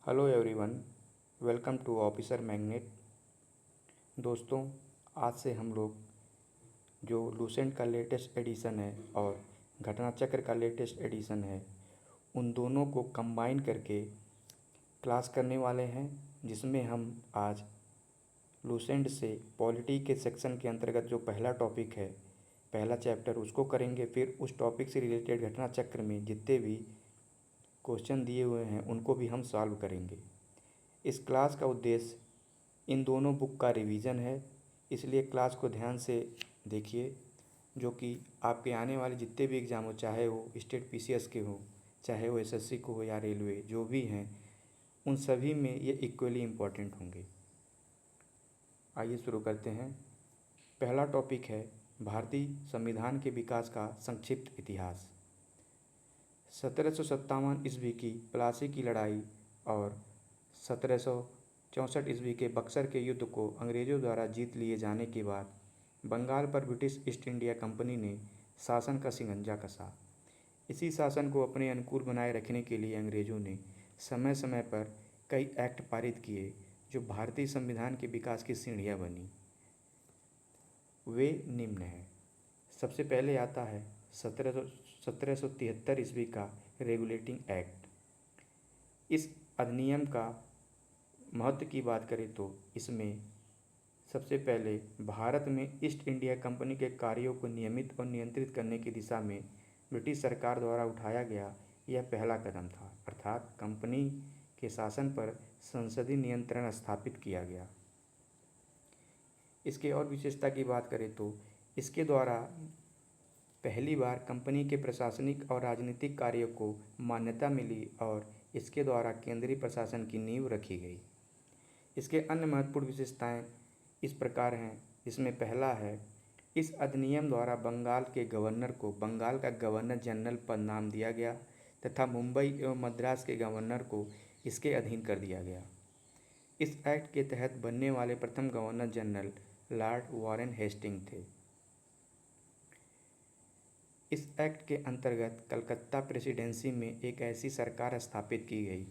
Hello everyone, welcome to Officer Magnet. दोस्तों, आज से हम लोग जो लूसेंट का लेटेस्ट एडिशन है और घटना चक्र का लेटेस्ट एडिशन है, उन दोनों को कंबाइन करके क्लास करने वाले हैं, जिसमें हम आज लूसेंट से पॉलिटी के सेक्शन के अंतर्गत जो पहला टॉपिक है, पहला चैप्टर, उसको करेंगे। फिर उस टॉपिक से रिलेटेड घटना चक्र में जितने भी क्वेश्चन दिए हुए हैं उनको भी हम सॉल्व करेंगे। इस क्लास का उद्देश्य इन दोनों बुक का रिवीजन है, इसलिए क्लास को ध्यान से देखिए, जो कि आपके आने वाले जितने भी एग्ज़ाम हो, चाहे वो स्टेट पीसीएस के हो, चाहे वो एसएससी को हो या रेलवे, जो भी हैं, उन सभी में ये इक्वली इम्पॉर्टेंट होंगे। आइए शुरू करते हैं। पहला टॉपिक है भारतीय संविधान के विकास का संक्षिप्त इतिहास। 1757 ईस्वी की प्लासी की लड़ाई और 1764 ईस्वी के बक्सर के युद्ध को अंग्रेज़ों द्वारा जीत लिए जाने के बाद बंगाल पर ब्रिटिश ईस्ट इंडिया कंपनी ने शासन का शिकंजा कसा। इसी शासन को अपने अनुकूल बनाए रखने के लिए अंग्रेज़ों ने समय समय पर कई एक्ट पारित किए, जो भारतीय संविधान के विकास की सीढ़ियाँ बनी। वे निम्न हैं। सबसे पहले आता है 1773 ईस्वी का रेगुलेटिंग एक्ट। इस अधिनियम का महत्व की बात करें तो इसमें सबसे पहले भारत में ईस्ट इंडिया कंपनी के कार्यों को नियमित और नियंत्रित करने की दिशा में ब्रिटिश सरकार द्वारा उठाया गया यह पहला कदम था, अर्थात कंपनी के शासन पर संसदीय नियंत्रण स्थापित किया गया। इसके और विशेषता की बात करें तो इसके द्वारा पहली बार कंपनी के प्रशासनिक और राजनीतिक कार्यों को मान्यता मिली और इसके द्वारा केंद्रीय प्रशासन की नींव रखी गई। इसके अन्य महत्वपूर्ण विशेषताएं इस प्रकार हैं, जिसमें पहला है, इस अधिनियम द्वारा बंगाल के गवर्नर को बंगाल का गवर्नर जनरल पद नाम दिया गया तथा मुंबई एवं मद्रास के गवर्नर को इसके अधीन कर दिया गया। इस एक्ट के तहत बनने वाले प्रथम governor general Lord Warren Hasting थे। इस एक्ट के अंतर्गत कलकत्ता प्रेसिडेंसी में एक ऐसी सरकार स्थापित की गई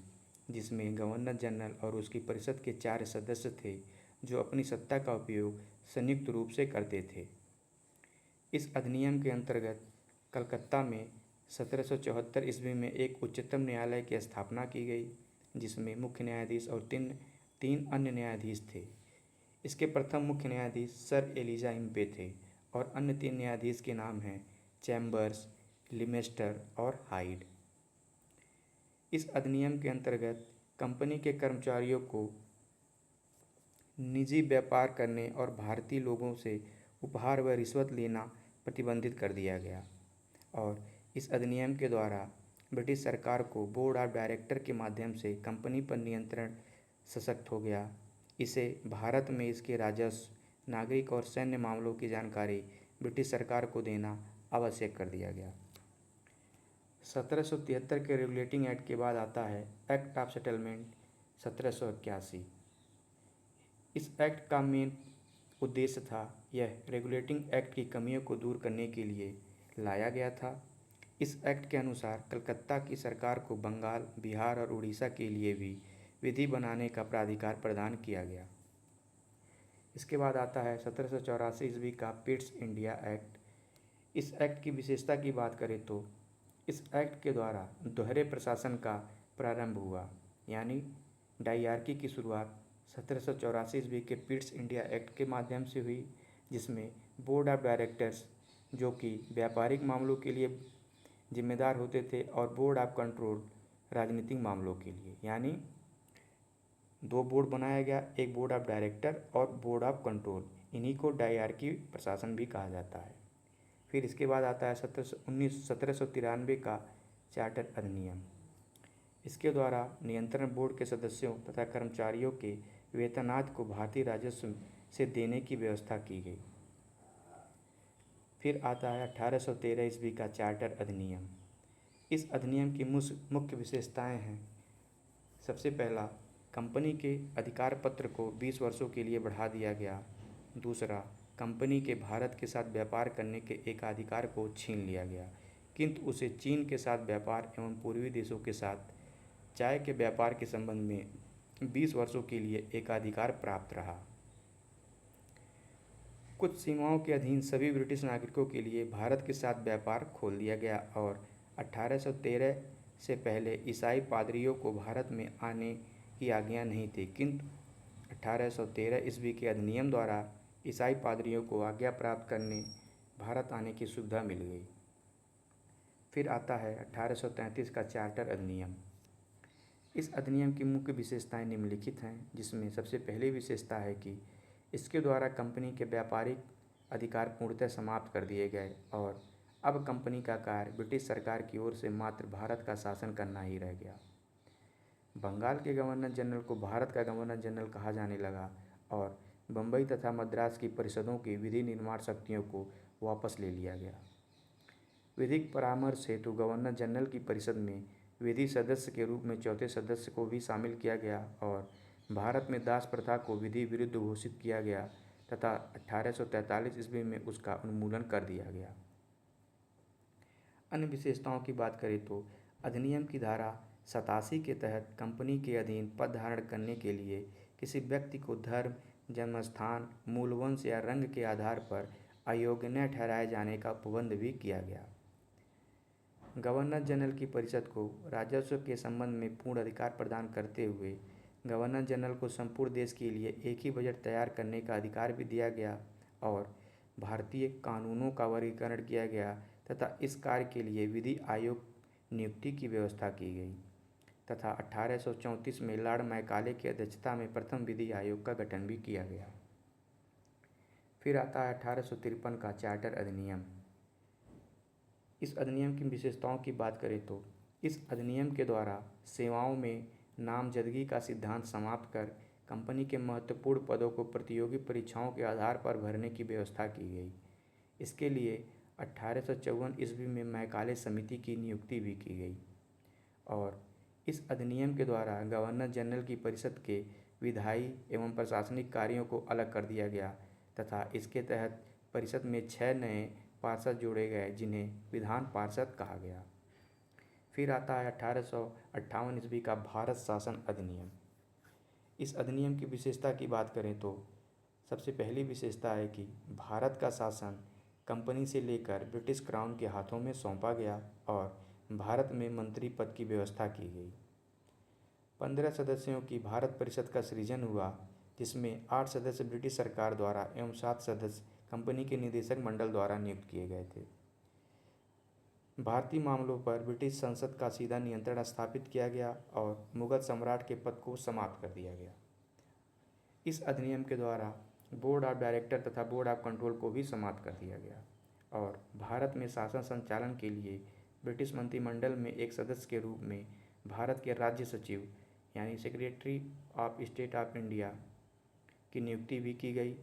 जिसमें गवर्नर जनरल और उसकी परिषद के 4 सदस्य थे, जो अपनी सत्ता का उपयोग संयुक्त रूप से करते थे। इस अधिनियम के अंतर्गत कलकत्ता में 1774 ईस्वी में एक उच्चतम न्यायालय की स्थापना की गई, जिसमें मुख्य न्यायाधीश और तीन अन्य न्यायाधीश थे। इसके प्रथम मुख्य न्यायाधीश सर एलिजा इम्पे थे और अन्य 3 न्यायाधीश के नाम हैं चैम्बर्स, लिमेस्टर और हाइड। इस अधिनियम के अंतर्गत कंपनी के कर्मचारियों को निजी व्यापार करने और भारतीय लोगों से उपहार व रिश्वत लेना प्रतिबंधित कर दिया गया और इस अधिनियम के द्वारा ब्रिटिश सरकार को बोर्ड ऑफ डायरेक्टर के माध्यम से कंपनी पर नियंत्रण सशक्त हो गया। इसे भारत में इसके राजस्व, नागरिक और सैन्य मामलों की जानकारी ब्रिटिश सरकार को देना आवश्यक कर दिया गया। 1773 के रेगुलेटिंग एक्ट के बाद आता है एक्ट ऑफ सेटलमेंट 1781। इस एक्ट का मेन उद्देश्य था, यह रेगुलेटिंग एक्ट की कमियों को दूर करने के लिए लाया गया था। इस एक्ट के अनुसार कलकत्ता की सरकार को बंगाल, बिहार और उड़ीसा के लिए भी विधि बनाने का प्राधिकार प्रदान किया गया। इसके बाद आता है 1784 ईस्वी का पिट्स इंडिया एक्ट। इस एक्ट की विशेषता की बात करें तो इस एक्ट के द्वारा दोहरे प्रशासन का प्रारंभ हुआ, यानी डायरकी की शुरुआत 1784 ईस्वी के पिट्स इंडिया एक्ट के माध्यम से हुई, जिसमें बोर्ड ऑफ डायरेक्टर्स, जो कि व्यापारिक मामलों के लिए जिम्मेदार होते थे, और बोर्ड ऑफ कंट्रोल राजनीतिक मामलों के लिए, यानी 2 बोर्ड बनाया गया, एक बोर्ड ऑफ डायरेक्टर और बोर्ड ऑफ कंट्रोल। इन्हीं को डायरकी प्रशासन भी कहा जाता है। फिर इसके बाद आता है 1793 का चार्टर अधिनियम। इसके द्वारा नियंत्रण बोर्ड के सदस्यों तथा कर्मचारियों के वेतनाद को भारतीय राजस्व से देने की व्यवस्था की गई। फिर आता है 1813 ईस्वी का चार्टर अधिनियम। इस अधिनियम की मुख्य विशेषताएं हैं। सबसे पहला, कंपनी के अधिकार पत्र को 20 वर्षों के लिए बढ़ा दिया गया। दूसरा, कंपनी के भारत के साथ व्यापार करने के एकाधिकार को छीन लिया गया, किंतु उसे चीन के साथ व्यापार एवं पूर्वी देशों के साथ चाय के व्यापार के संबंध में 20 वर्षों के लिए एकाधिकार प्राप्त रहा। कुछ सीमाओं के अधीन सभी ब्रिटिश नागरिकों के लिए भारत के साथ व्यापार खोल दिया गया और 1813 से पहले ईसाई पादरियों को भारत में आने की आज्ञा नहीं थी, किंतु 1813 ईस्वी के अधिनियम द्वारा ईसाई पादरियों को आज्ञा प्राप्त करने भारत आने की सुविधा मिल गई। फिर आता है 1833 का चार्टर अधिनियम। इस अधिनियम की मुख्य विशेषताएं निम्नलिखित हैं, जिसमें सबसे पहली विशेषता है कि इसके द्वारा कंपनी के व्यापारिक अधिकार पूर्णतः समाप्त कर दिए गए और अब कंपनी का कार्य ब्रिटिश सरकार की ओर से मात्र भारत का शासन करना ही रह गया। बंगाल के गवर्नर जनरल को भारत का गवर्नर जनरल कहा जाने लगा और बम्बई तथा मद्रास की परिषदों की विधि निर्माण शक्तियों को वापस ले लिया गया। विधिक परामर्श हेतु गवर्नर जनरल की परिषद में विधि सदस्य के रूप में चौथे सदस्य को भी शामिल किया गया और भारत में दास प्रथा को विधि विरुद्ध घोषित किया गया तथा 1843 ईस्वी में उसका उन्मूलन कर दिया गया। अन्य विशेषताओं की बात करें तो अधिनियम की धारा 87 के तहत कंपनी के अधीन पद धारण करने के लिए किसी व्यक्ति को धर्म, जन्मस्थान, मूलवंश या रंग के आधार पर अयोग्य न ठहराए जाने का पाबंद भी किया गया। गवर्नर जनरल की परिषद को राजस्व के संबंध में पूर्ण अधिकार प्रदान करते हुए गवर्नर जनरल को संपूर्ण देश के लिए एक ही बजट तैयार करने का अधिकार भी दिया गया और भारतीय कानूनों का वर्गीकरण किया गया तथा इस कार्य के लिए विधि आयोग नियुक्ति की व्यवस्था की गई तथा 1834 में लॉर्ड मैकाले की अध्यक्षता में प्रथम विधि आयोग का गठन भी किया गया। फिर आता है 1853 का चार्टर अधिनियम। इस अधिनियम की विशेषताओं की बात करें तो इस अधिनियम के द्वारा सेवाओं में नामजदगी का सिद्धांत समाप्त कर कंपनी के महत्वपूर्ण पदों को प्रतियोगी परीक्षाओं के आधार पर भरने की व्यवस्था की गई। इसके लिए 1854 ईस्वी में मैकाले समिति की नियुक्ति भी की गई और इस अधिनियम के द्वारा गवर्नर जनरल की परिषद के विधायी एवं प्रशासनिक कार्यों को अलग कर दिया गया तथा इसके तहत परिषद में 6 नए पार्षद जोड़े गए जिन्हें विधान पार्षद कहा गया। फिर आता है 1858 ईस्वी का भारत शासन अधिनियम। इस अधिनियम की विशेषता की बात करें तो सबसे पहली विशेषता है कि भारत का शासन कंपनी से लेकर ब्रिटिश क्राउन के हाथों में सौंपा गया और भारत में मंत्री पद की व्यवस्था की गई। 15 सदस्यों की भारत परिषद का सृजन हुआ, जिसमें 8 सदस्य ब्रिटिश सरकार द्वारा एवं 7 सदस्य कंपनी के निदेशक मंडल द्वारा नियुक्त किए गए थे। भारतीय मामलों पर ब्रिटिश संसद का सीधा नियंत्रण स्थापित किया गया और मुगल सम्राट के पद को समाप्त कर दिया गया। इस अधिनियम के द्वारा बोर्ड ऑफ डायरेक्टर तथा बोर्ड ऑफ कंट्रोल को भी समाप्त कर दिया गया और भारत में शासन संचालन के लिए ब्रिटिश मंत्रिमंडल में एक सदस्य के रूप में भारत के राज्य सचिव यानी secretary of state of India की नियुक्ति भी की गई।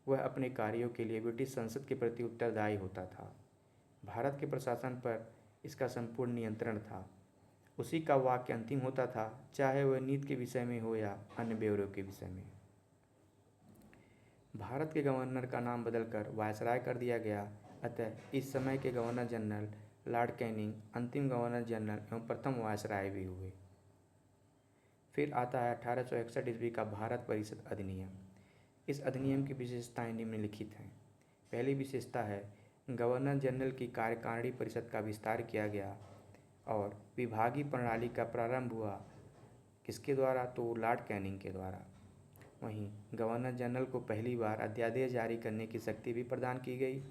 वह अपने कार्यों के लिए ब्रिटिश संसद के प्रति उत्तरदायी होता था। भारत के प्रशासन पर इसका संपूर्ण नियंत्रण था। उसी का वाक्य अंतिम होता था, चाहे वह नीति के विषय में हो या अन्य ब्यौरों के विषय में। भारत के गवर्नर का नाम बदलकर वायसराय कर दिया गया, अतः इस समय के गवर्नर जनरल लॉर्ड कैनिंग अंतिम गवर्नर जनरल एवं प्रथम वायसराय भी हुए। फिर आता है 1861 ईस्वी का भारत परिषद अधिनियम। इस अधिनियम की विशेषताएं निम्नलिखित हैं। पहली विशेषता है गवर्नर जनरल की कार्यकारिणी परिषद का विस्तार किया गया और विभागीय प्रणाली का प्रारंभ हुआ। किसके द्वारा? तो लॉर्ड कैनिंग के द्वारा। वहीं गवर्नर जनरल को पहली बार अध्यादेश जारी करने की शक्ति भी प्रदान की गई।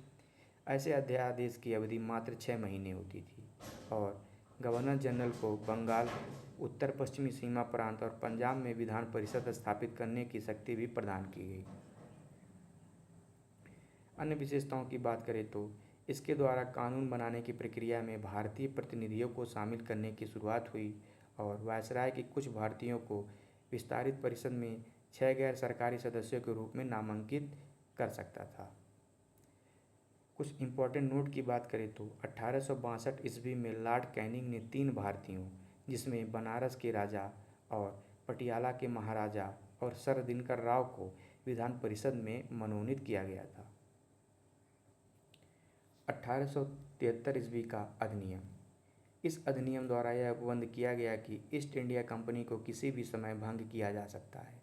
ऐसे अध्यादेश की अवधि मात्र 6 महीने होती थी और गवर्नर जनरल को बंगाल, उत्तर पश्चिमी सीमा प्रांत और पंजाब में विधान परिषद स्थापित करने की शक्ति भी प्रदान की गई। अन्य विशेषताओं की बात करें तो इसके द्वारा कानून बनाने की प्रक्रिया में भारतीय प्रतिनिधियों को शामिल करने की शुरुआत हुई और वायसराय के कुछ भारतीयों को विस्तारित परिषद में 6 गैर सरकारी सदस्यों के रूप में नामांकित कर सकता था। कुछ इम्पोर्टेंट नोट की बात करें तो 1862 ईस्वी में लॉर्ड कैनिंग ने 3 भारतीयों, जिसमें बनारस के राजा और पटियाला के महाराजा और सर दिनकर राव को विधान परिषद में मनोनीत किया गया था। 1873 ईस्वी का अधिनियम। इस अधिनियम द्वारा यह उपबंध किया गया कि ईस्ट इंडिया कंपनी को किसी भी समय भंग किया जा सकता है।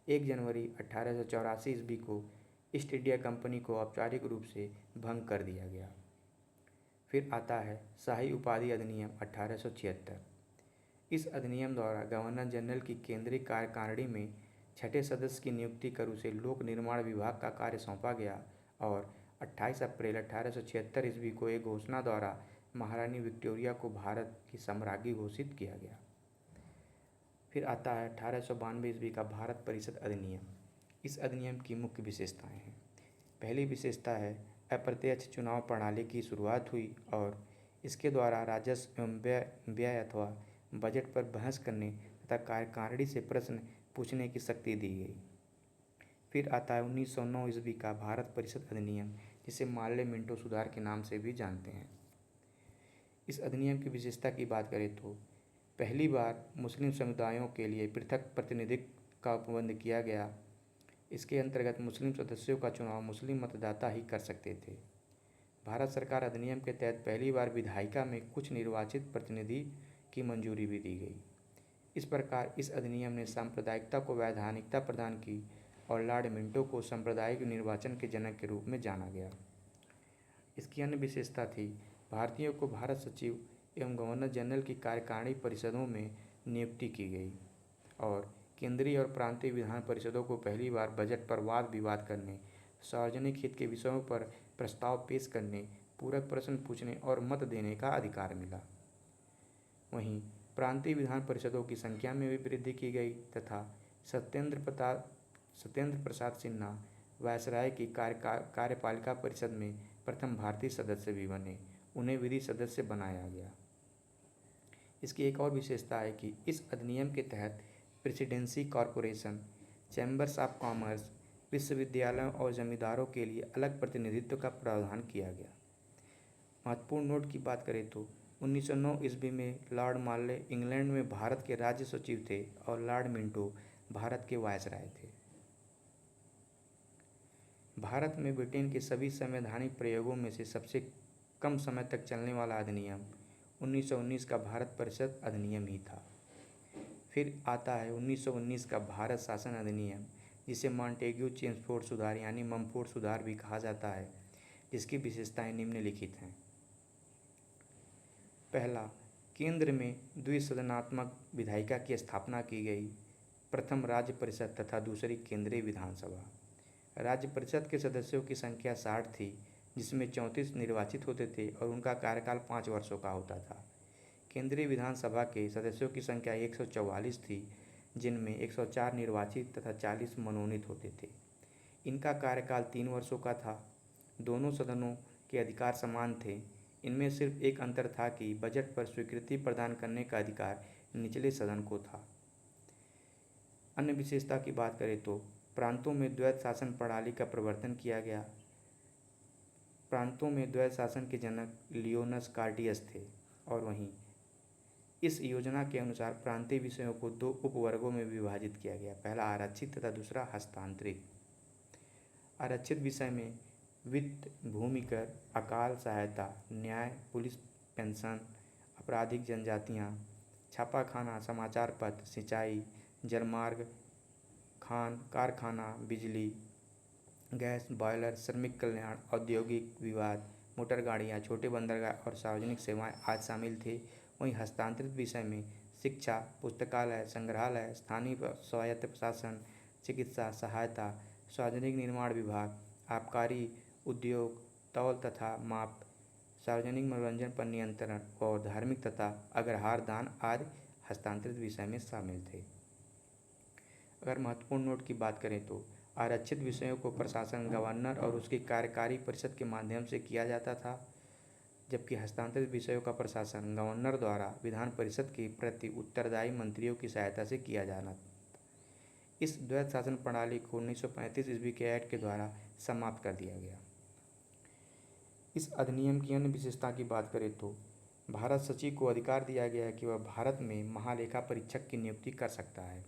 1 जनवरी 1884 ईस्वी को ईस्ट इंडिया कंपनी को औपचारिक रूप से भंग कर दिया गया। फिर आता है शाही उपाधि अधिनियम 1876। इस अधिनियम द्वारा गवर्नर जनरल की केंद्रीय कार्यकारिणी में 6ठे सदस्य की नियुक्ति कर उसे लोक निर्माण विभाग का कार्य सौंपा गया और 28 अप्रैल 1876 ईस्वी को एक घोषणा द्वारा महारानी विक्टोरिया को भारत की सम्राज्ञी घोषित किया गया। फिर आता है 1892 ईस्वी का भारत परिषद अधिनियम। इस अधिनियम की मुख्य विशेषताएं हैं। पहली विशेषता है अप्रत्यक्ष चुनाव प्रणाली की शुरुआत हुई और इसके द्वारा राजस्व एवं व्यय अथवा बजट पर बहस करने तथा कार्यकारिणी से प्रश्न पूछने की शक्ति दी गई। फिर आता है 1909 ईस्वी का भारत परिषद अधिनियम, जिसे मार्ले मिंटो सुधार के नाम से भी जानते हैं। इस अधिनियम की विशेषता की बात करें तो पहली बार मुस्लिम समुदायों के लिए पृथक प्रतिनिधित्व का उपबंध किया गया। इसके अंतर्गत मुस्लिम सदस्यों का चुनाव मुस्लिम मतदाता ही कर सकते थे। भारत सरकार अधिनियम के तहत पहली बार विधायिका में कुछ निर्वाचित प्रतिनिधि की मंजूरी भी दी गई। इस प्रकार इस अधिनियम ने सांप्रदायिकता को वैधानिकता प्रदान की और लॉर्ड मिंटो को सांप्रदायिक निर्वाचन के जनक के रूप में जाना गया। इसकी अन्य विशेषता थी भारतीयों को भारत सचिव एवं गवर्नर जनरल की कार्यकारिणी परिषदों में नियुक्ति की गई और केंद्रीय और प्रांतीय विधान परिषदों को पहली बार बजट पर वाद विवाद करने, सार्वजनिक हित के विषयों पर प्रस्ताव पेश करने, पूरक प्रश्न पूछने और मत देने का अधिकार मिला। वहीं प्रांतीय विधान परिषदों की संख्या में भी वृद्धि की गई तथा सत्येंद्र प्रसाद सिन्हा वायसराय की कार्यपालिका परिषद में प्रथम भारतीय सदस्य भी बने। उन्हें विधि सदस्य बनाया गया। इसकी एक और विशेषता है कि इस अधिनियम के तहत presidency corporation, chambers of commerce, विश्वविद्यालयों और जमींदारों के लिए अलग प्रतिनिधित्व का प्रावधान किया गया। महत्वपूर्ण नोट की बात करें तो 1909 ईस्वी में लॉर्ड मार्ले इंग्लैंड में भारत के राज्य सचिव थे और लॉर्ड मिंटो भारत के वायसराय थे। भारत में ब्रिटेन के सभी संवैधानिक प्रयोगों में से सबसे कम समय तक चलने वाला अधिनियम 1919 का भारत परिषद अधिनियम ही था। फिर आता है 1919 का भारत शासन अधिनियम, जिसे मॉन्टेग्यू चेम्सफोर्ड सुधार यानी मम्फोर्ड सुधार भी कहा जाता है, जिसकी विशेषताएं निम्नलिखित हैं। पहला, केंद्र में द्विसदनात्मक विधायिका की स्थापना की गई। प्रथम राज्य परिषद तथा दूसरी केंद्रीय विधानसभा। राज्य परिषद के सदस्यों की संख्या 60 थी, जिसमें 34 निर्वाचित होते थे और उनका कार्यकाल 5 वर्षों का होता था। केंद्रीय विधानसभा के सदस्यों की संख्या 144 थी, जिनमें 104 निर्वाचित तथा 40 मनोनीत होते थे। इनका कार्यकाल 3 वर्षों का था। दोनों सदनों के अधिकार समान थे। इनमें सिर्फ एक अंतर था कि बजट पर स्वीकृति प्रदान करने का अधिकार निचले सदन को था। अन्य विशेषता की बात करें तो प्रांतों में द्वैत शासन प्रणाली का प्रवर्तन किया गया। प्रांतों में द्वैत शासन के जनक लियोनस कार्टियस थे और वहीं इस योजना के अनुसार प्रांतीय विषयों को 2 उपवर्गों में विभाजित किया गया। पहला आरक्षित तथा दूसरा हस्तांतरित। आरक्षित विषय में वित्त, भूमि कर, अकाल सहायता, न्याय, पुलिस, पेंशन, आपराधिक जनजातियाँ, छापाखाना, समाचार पत्र, सिंचाई, जलमार्ग, खान कारखाना, बिजली, गैस, बॉयलर, श्रमिक कल्याण, औद्योगिक विवाद, मोटर गाड़ियाँ, छोटे बंदरगाह और सार्वजनिक सेवाएं आज शामिल थे। वहीं हस्तांतरित विषय में शिक्षा, पुस्तकालय, संग्रहालय, स्थानीय स्वायत्त प्रशासन, चिकित्सा सहायता, सार्वजनिक निर्माण विभाग, आबकारी, उद्योग, तौल तथा माप, सार्वजनिक मनोरंजन पर नियंत्रण और धार्मिक तथा अग्रहार दान आदि हस्तांतरित विषय में शामिल थे। अगर महत्वपूर्ण नोट की बात करें तो आरक्षित विषयों को प्रशासन गवर्नर और उसकी कार्यकारी परिषद के माध्यम से किया जाता था, जबकि हस्तांतरित विषयों का प्रशासन गवर्नर द्वारा विधान परिषद के प्रति उत्तरदायी मंत्रियों की सहायता से किया जाना। इस द्वैत शासन प्रणाली को 1935 ईस्वी के एक्ट के द्वारा समाप्त कर दिया गया। इस अधिनियम की अन्य विशेषता की बात करें तो भारत सचिव को अधिकार दिया गया है कि वह भारत में महालेखा परीक्षक की नियुक्ति कर सकता है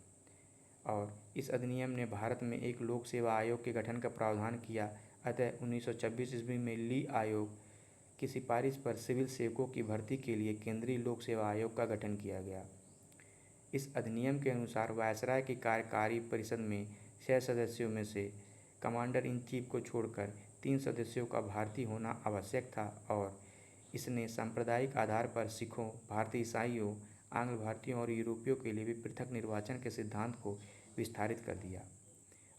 और इस अधिनियम ने भारत में एक लोक सेवा आयोग के गठन का प्रावधान किया। अतः 1926 ईस्वी में ली आयोग की सिफारिश पर सिविल सेवकों की भर्ती के लिए केंद्रीय लोक सेवा आयोग का गठन किया गया। इस अधिनियम के अनुसार वायसराय की कार्यकारी परिषद में 6 सदस्यों में से कमांडर इन चीफ को छोड़कर 3 सदस्यों का भारतीय होना आवश्यक था और इसने सांप्रदायिक आधार पर सिखों, भारतीय ईसाइयों, आंग्ल भारतीयों और यूरोपियों के लिए भी पृथक निर्वाचन के सिद्धांत को विस्तारित कर दिया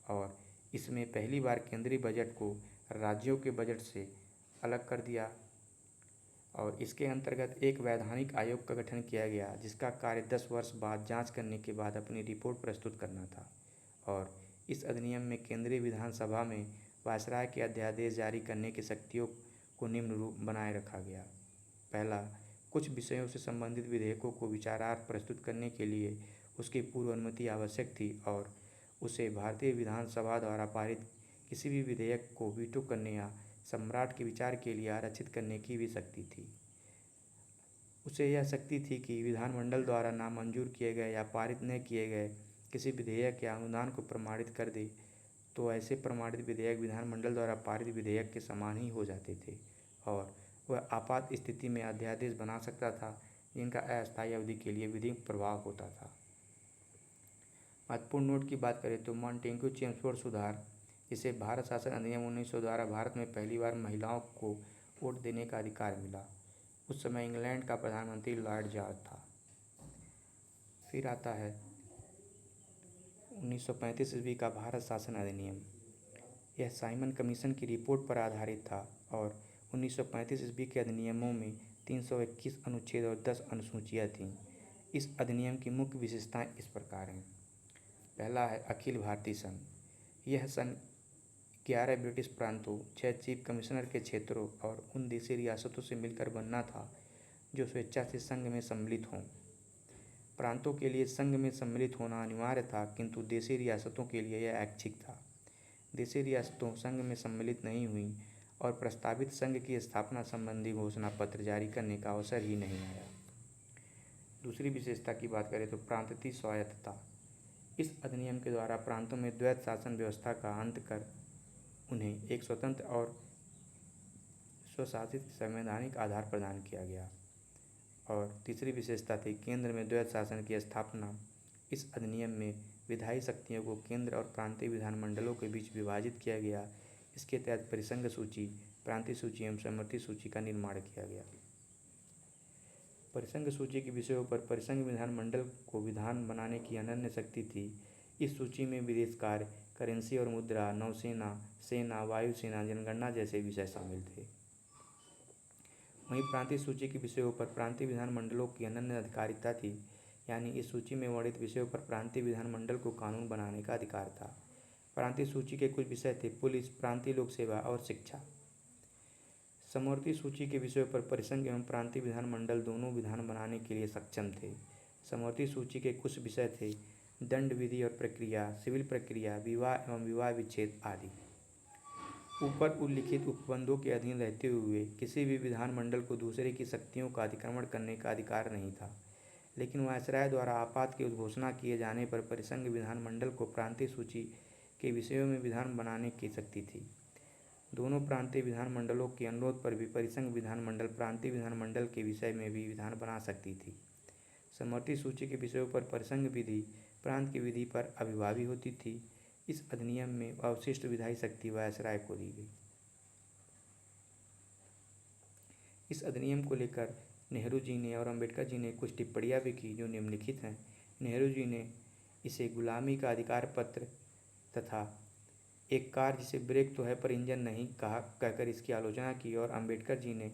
और इसमें पहली बार केंद्रीय बजट को राज्यों के बजट से अलग कर दिया और इसके अंतर्गत एक वैधानिक आयोग का गठन किया गया जिसका कार्य 10 वर्ष बाद जांच करने के बाद अपनी रिपोर्ट प्रस्तुत करना था। और इस अधिनियम में केंद्रीय विधानसभा में वायसराय के अध्यादेश जारी करने की शक्तियों को निम्न रूप बनाए रखा गया। पहला, कुछ विषयों से संबंधित विधेयकों को विचारार्थ प्रस्तुत करने के लिए उसकी पूर्व अनुमति आवश्यक थी और उसे भारतीय विधानसभा द्वारा पारित किसी भी विधेयक को वीटो करने या सम्राट के विचार के लिए आरक्षित करने की भी शक्ति थी। उसे यह शक्ति थी कि विधानमंडल द्वारा नामंजूर किए गए या पारित न किए गए किसी विधेयक या अनुदान को प्रमाणित कर दे तो ऐसे प्रमाणित विधेयक विधानमंडल द्वारा पारित विधेयक के समान ही हो जाते थे और वह आपात स्थिति में अध्यादेश बना सकता था जिनका अस्थायी अवधि के लिए विधिक प्रभाव होता था। महत्वपूर्ण नोट की बात करें तो मॉन्टेग्यू चेम्सफोर्ड सुधार, जिसे भारत शासन अधिनियम 1900 द्वारा भारत में पहली बार महिलाओं को वोट देने का अधिकार मिला। उस समय इंग्लैंड का प्रधानमंत्री लॉर्ड जॉर्ज था। फिर आता है 1935 ईस्वी का भारत शासन अधिनियम। यह साइमन कमीशन की रिपोर्ट पर आधारित था और 1935 ईस्वी के अधिनियमों में 321 अनुच्छेद और 10 अनुसूचियाँ थीं। इस अधिनियम की मुख्य विशेषताएं इस प्रकार हैं। पहला है अखिल भारतीय संघ। यह संघ 11 ब्रिटिश प्रांतों, 6 चीफ कमिश्नर के क्षेत्रों और उन देशी रियासतों से मिलकर बनना था जो स्वेच्छा से संघ में सम्मिलित हों। प्रांतों के लिए संघ में सम्मिलित होना अनिवार्य था किंतु देशी रियासतों के लिए यह ऐच्छिक था। देशी रियासतों संघ में सम्मिलित नहीं हुईं और प्रस्तावित संघ की स्थापना संबंधी घोषणा पत्र जारी करने का अवसर ही नहीं आया। दूसरी विशेषता की बात करें तो प्रांतीय स्वायत्तता। इस अधिनियम के द्वारा प्रांतों में द्वैत शासन व्यवस्था का अंत कर उन्हें एक स्वतंत्र और स्वशासित संवैधानिक आधार प्रदान किया गया। और तीसरी विशेषता थी केंद्र में द्वैत शासन की स्थापना। इस अधिनियम में विधायी शक्तियों को केंद्र और प्रांतीय विधानमंडलों के बीच विभाजित किया गया। इसके तहत परिसंघ सूची, प्रांतीय सूची एवं समवर्ती सूची का निर्माण किया गया। परिसंघ सूची के विषयों पर परिसंघ विधानमंडल को विधान बनाने की अनन्य शक्ति थी। इस सूची में विदेश कार्य, करेंसी और मुद्रा, नौसेना, सेना, वायुसेना, जनगणना जैसे विषय शामिल थे। वहीं प्रांतीय सूची के विषयों पर प्रांतीय विधानमंडलों की अनन्य अधिकारिता थी, यानी इस सूची में वर्णित विषयों पर प्रांतीय विधानमंडल को कानून बनाने का अधिकार था। प्रांतीय सूची के कुछ विषय थे पुलिस, प्रांतीय लोक सेवा और शिक्षा। समवर्ती सूची के विषयों पर परिसंघ एवं प्रांतीय विधानमंडल दोनों विधान बनाने के लिए सक्षम थे। समवर्ती सूची के कुछ विषय थे दंड विधि और प्रक्रिया, सिविल प्रक्रिया, विवाह एवं विवाह विच्छेद आदि। ऊपर उल्लिखित उपबंधों के अधीन रहते हुए किसी भी विधानमंडल को दूसरे की शक्तियों का अतिक्रमण करने का अधिकार नहीं था, लेकिन वायसराय द्वारा आपात की उद्घोषणा किए जाने पर परिसंघ विधानमंडल को प्रांतीय सूची के विषयों में विधान बनाने की शक्ति थी। दोनों प्रांतीय विधानमंडलों के अनुरोध पर भी परिसंघ विधानमंडल प्रांतीय विधानमंडल के विषय में भी विधान बना सकती थी। समवर्ती सूची के विषयों पर परिसंघ विधि प्रांत की विधि पर अभिभावी होती थी। इस अधिनियम में अवशिष्ट विधायी शक्ति वायसराय को दी गई। इस अधिनियम को लेकर नेहरू जी ने और अंबेडकर जी ने कुछ टिप्पणियां भी की जो निम्नलिखित हैं। नेहरू जी ने इसे गुलामी का अधिकार पत्र तथा एक कार जिसे ब्रेक तो है पर इंजन नहीं कहा कहकर इसकी आलोचना की और अंबेडकर जी ने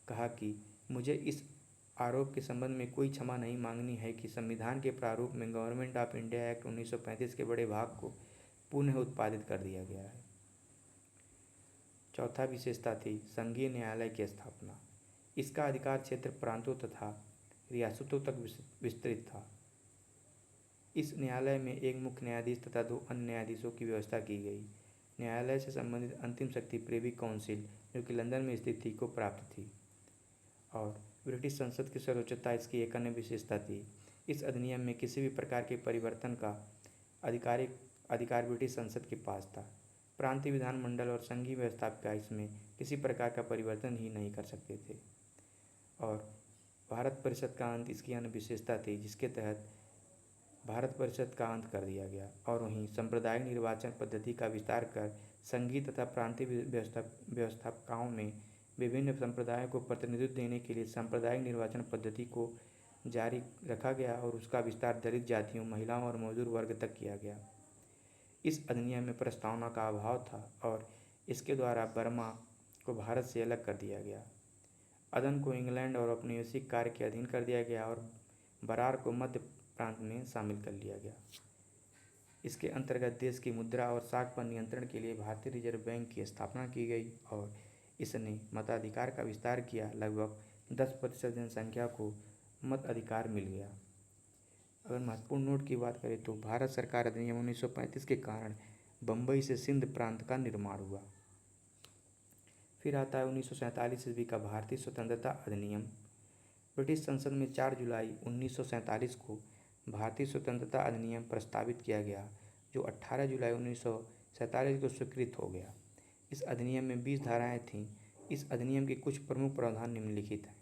कहा कि मुझे इस आरोप के संबंध में कोई क्षमा नहीं मांगनी है कि संविधान के प्रारूप में गवर्नमेंट ऑफ इंडिया एक्ट 1935 के बड़े भाग को पुनः उत्पादित कर दिया गया है। चौथा विशेषता थी संघीय न्यायालय की स्थापना। इसका अधिकार क्षेत्र प्रांतों तथा रियासतों तक विस्तृत था। इस न्यायालय में एक मुख्य न्यायाधीश तथा 2 अन्य न्यायाधीशों की व्यवस्था की गई। न्यायालय से संबंधित अंतिम शक्ति प्रिवी काउंसिल जो कि लंदन में स्थित थी को प्राप्त थी और ब्रिटिश संसद की सर्वोच्चता इसकी एक अन्य विशेषता थी। इस अधिनियम में किसी भी प्रकार के परिवर्तन का अधिकार ब्रिटिश संसद के पास था। प्रांतीय विधानमंडल और संघीय व्यवस्थापिका इसमें किसी प्रकार का परिवर्तन ही नहीं कर सकते थे। और भारत परिषद का अंत इसकी अन्य विशेषता थी, जिसके तहत भारत परिषद का अंत कर दिया गया और वहीं सांप्रदायिक निर्वाचन पद्धति का विस्तार कर संघीय तथा प्रांतीय व्यवस्थापिकाओं में विभिन्न संप्रदायों को प्रतिनिधित्व देने के लिए सांप्रदायिक निर्वाचन पद्धति को जारी रखा गया और उसका विस्तार दलित जातियों, महिलाओं और मजदूर वर्ग तक किया गया। इस अधिनियम में प्रस्तावना का अभाव था और इसके द्वारा बर्मा को भारत से अलग कर दिया गया। अदन को इंग्लैंड और औपनिवेशिक कार्य के अधीन कर दिया गया और बरार को मध्य प्रांत में शामिल कर लिया गया। इसके अंतर्गत देश की मुद्रा और साख पर नियंत्रण के लिए भारतीय रिजर्व बैंक की स्थापना की गई और इसने मताधिकार का विस्तार किया। लगभग 10% जनसंख्या को मत अधिकार मिल गया। अगर महत्वपूर्ण नोट की बात करें तो भारत सरकार अधिनियम 1935 के कारण बम्बई से सिंध प्रांत का निर्माण हुआ। फिर आता है 1947 ईस्वी का भारतीय स्वतंत्रता अधिनियम। ब्रिटिश संसद में 4 जुलाई 1947 को भारतीय स्वतंत्रता अधिनियम प्रस्तावित किया गया, जो 18 जुलाई 1947 को स्वीकृत हो गया। इस अधिनियम में 20 धाराएं थीं। इस अधिनियम के कुछ प्रमुख प्रावधान निम्नलिखित हैं।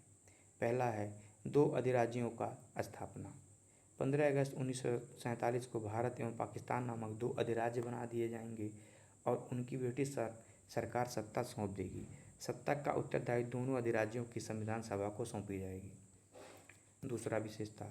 पहला है 2 अधिराज्यों का स्थापना। 15 अगस्त 1947 को भारत एवं पाकिस्तान नामक 2 अधिराज्य बना दिए जाएंगे और उनकी ब्रिटिश सरकार सत्ता सौंप देगी। सत्ता का उत्तरदायित्व दोनों अधिराज्यों की संविधान सभा को सौंपी जाएगी। दूसरा विशेषता,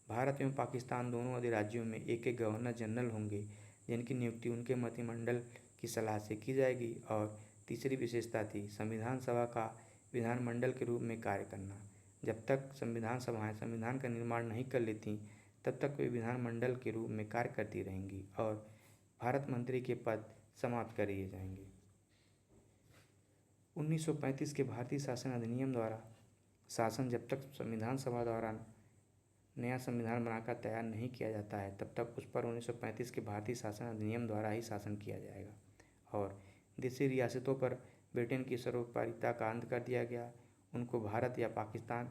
भारत एवं पाकिस्तान दोनों अधिराज्यों में एक एक गवर्नर जनरल होंगे, जिनकी नियुक्ति उनके मंत्रिमंडल की सलाह से की जाएगी। और तीसरी विशेषता थी संविधान सभा का विधानमंडल के रूप में कार्य करना। जब तक संविधान सभाएं संविधान का निर्माण नहीं कर लेती, तब तक वे विधानमंडल के रूप में कार्य करती रहेंगी और भारत मंत्री के पद समाप्त कर दिए जाएंगे। 1935 के भारतीय शासन अधिनियम द्वारा शासन जब तक संविधान सभा द्वारा नया संविधान बनाकर तैयार नहीं किया जाता है, तब तक उस पर 1935 के भारतीय शासन अधिनियम द्वारा ही शासन किया जाएगा। और देशी रियासतों पर ब्रिटेन की सर्वोपरिता का अंत कर दिया गया। उनको भारत या पाकिस्तान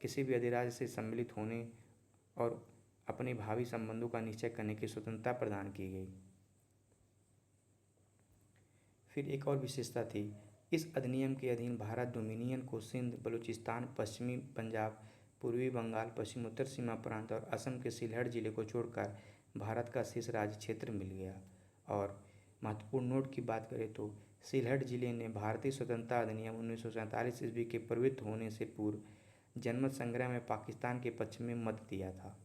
किसी भी अधिराज्य से सम्मिलित होने और अपने भावी संबंधों का निश्चय करने की स्वतंत्रता प्रदान की गई। फिर एक और विशेषता थी, इस अधिनियम के अधीन भारत डोमिनियन को सिंध, बलूचिस्तान, पश्चिमी पंजाब, पूर्वी बंगाल, पश्चिमोत्तर सीमा प्रांत और असम के सिलहट जिले को छोड़कर भारत का शेष राज्य क्षेत्र मिल गया। और महत्वपूर्ण नोट की बात करें तो सिलहट जिले ने भारतीय स्वतंत्रता अधिनियम 1947 ईस्वी के प्रवृत्त होने से पूर्व जनमत संग्रह में पाकिस्तान के पक्ष में मत दिया था।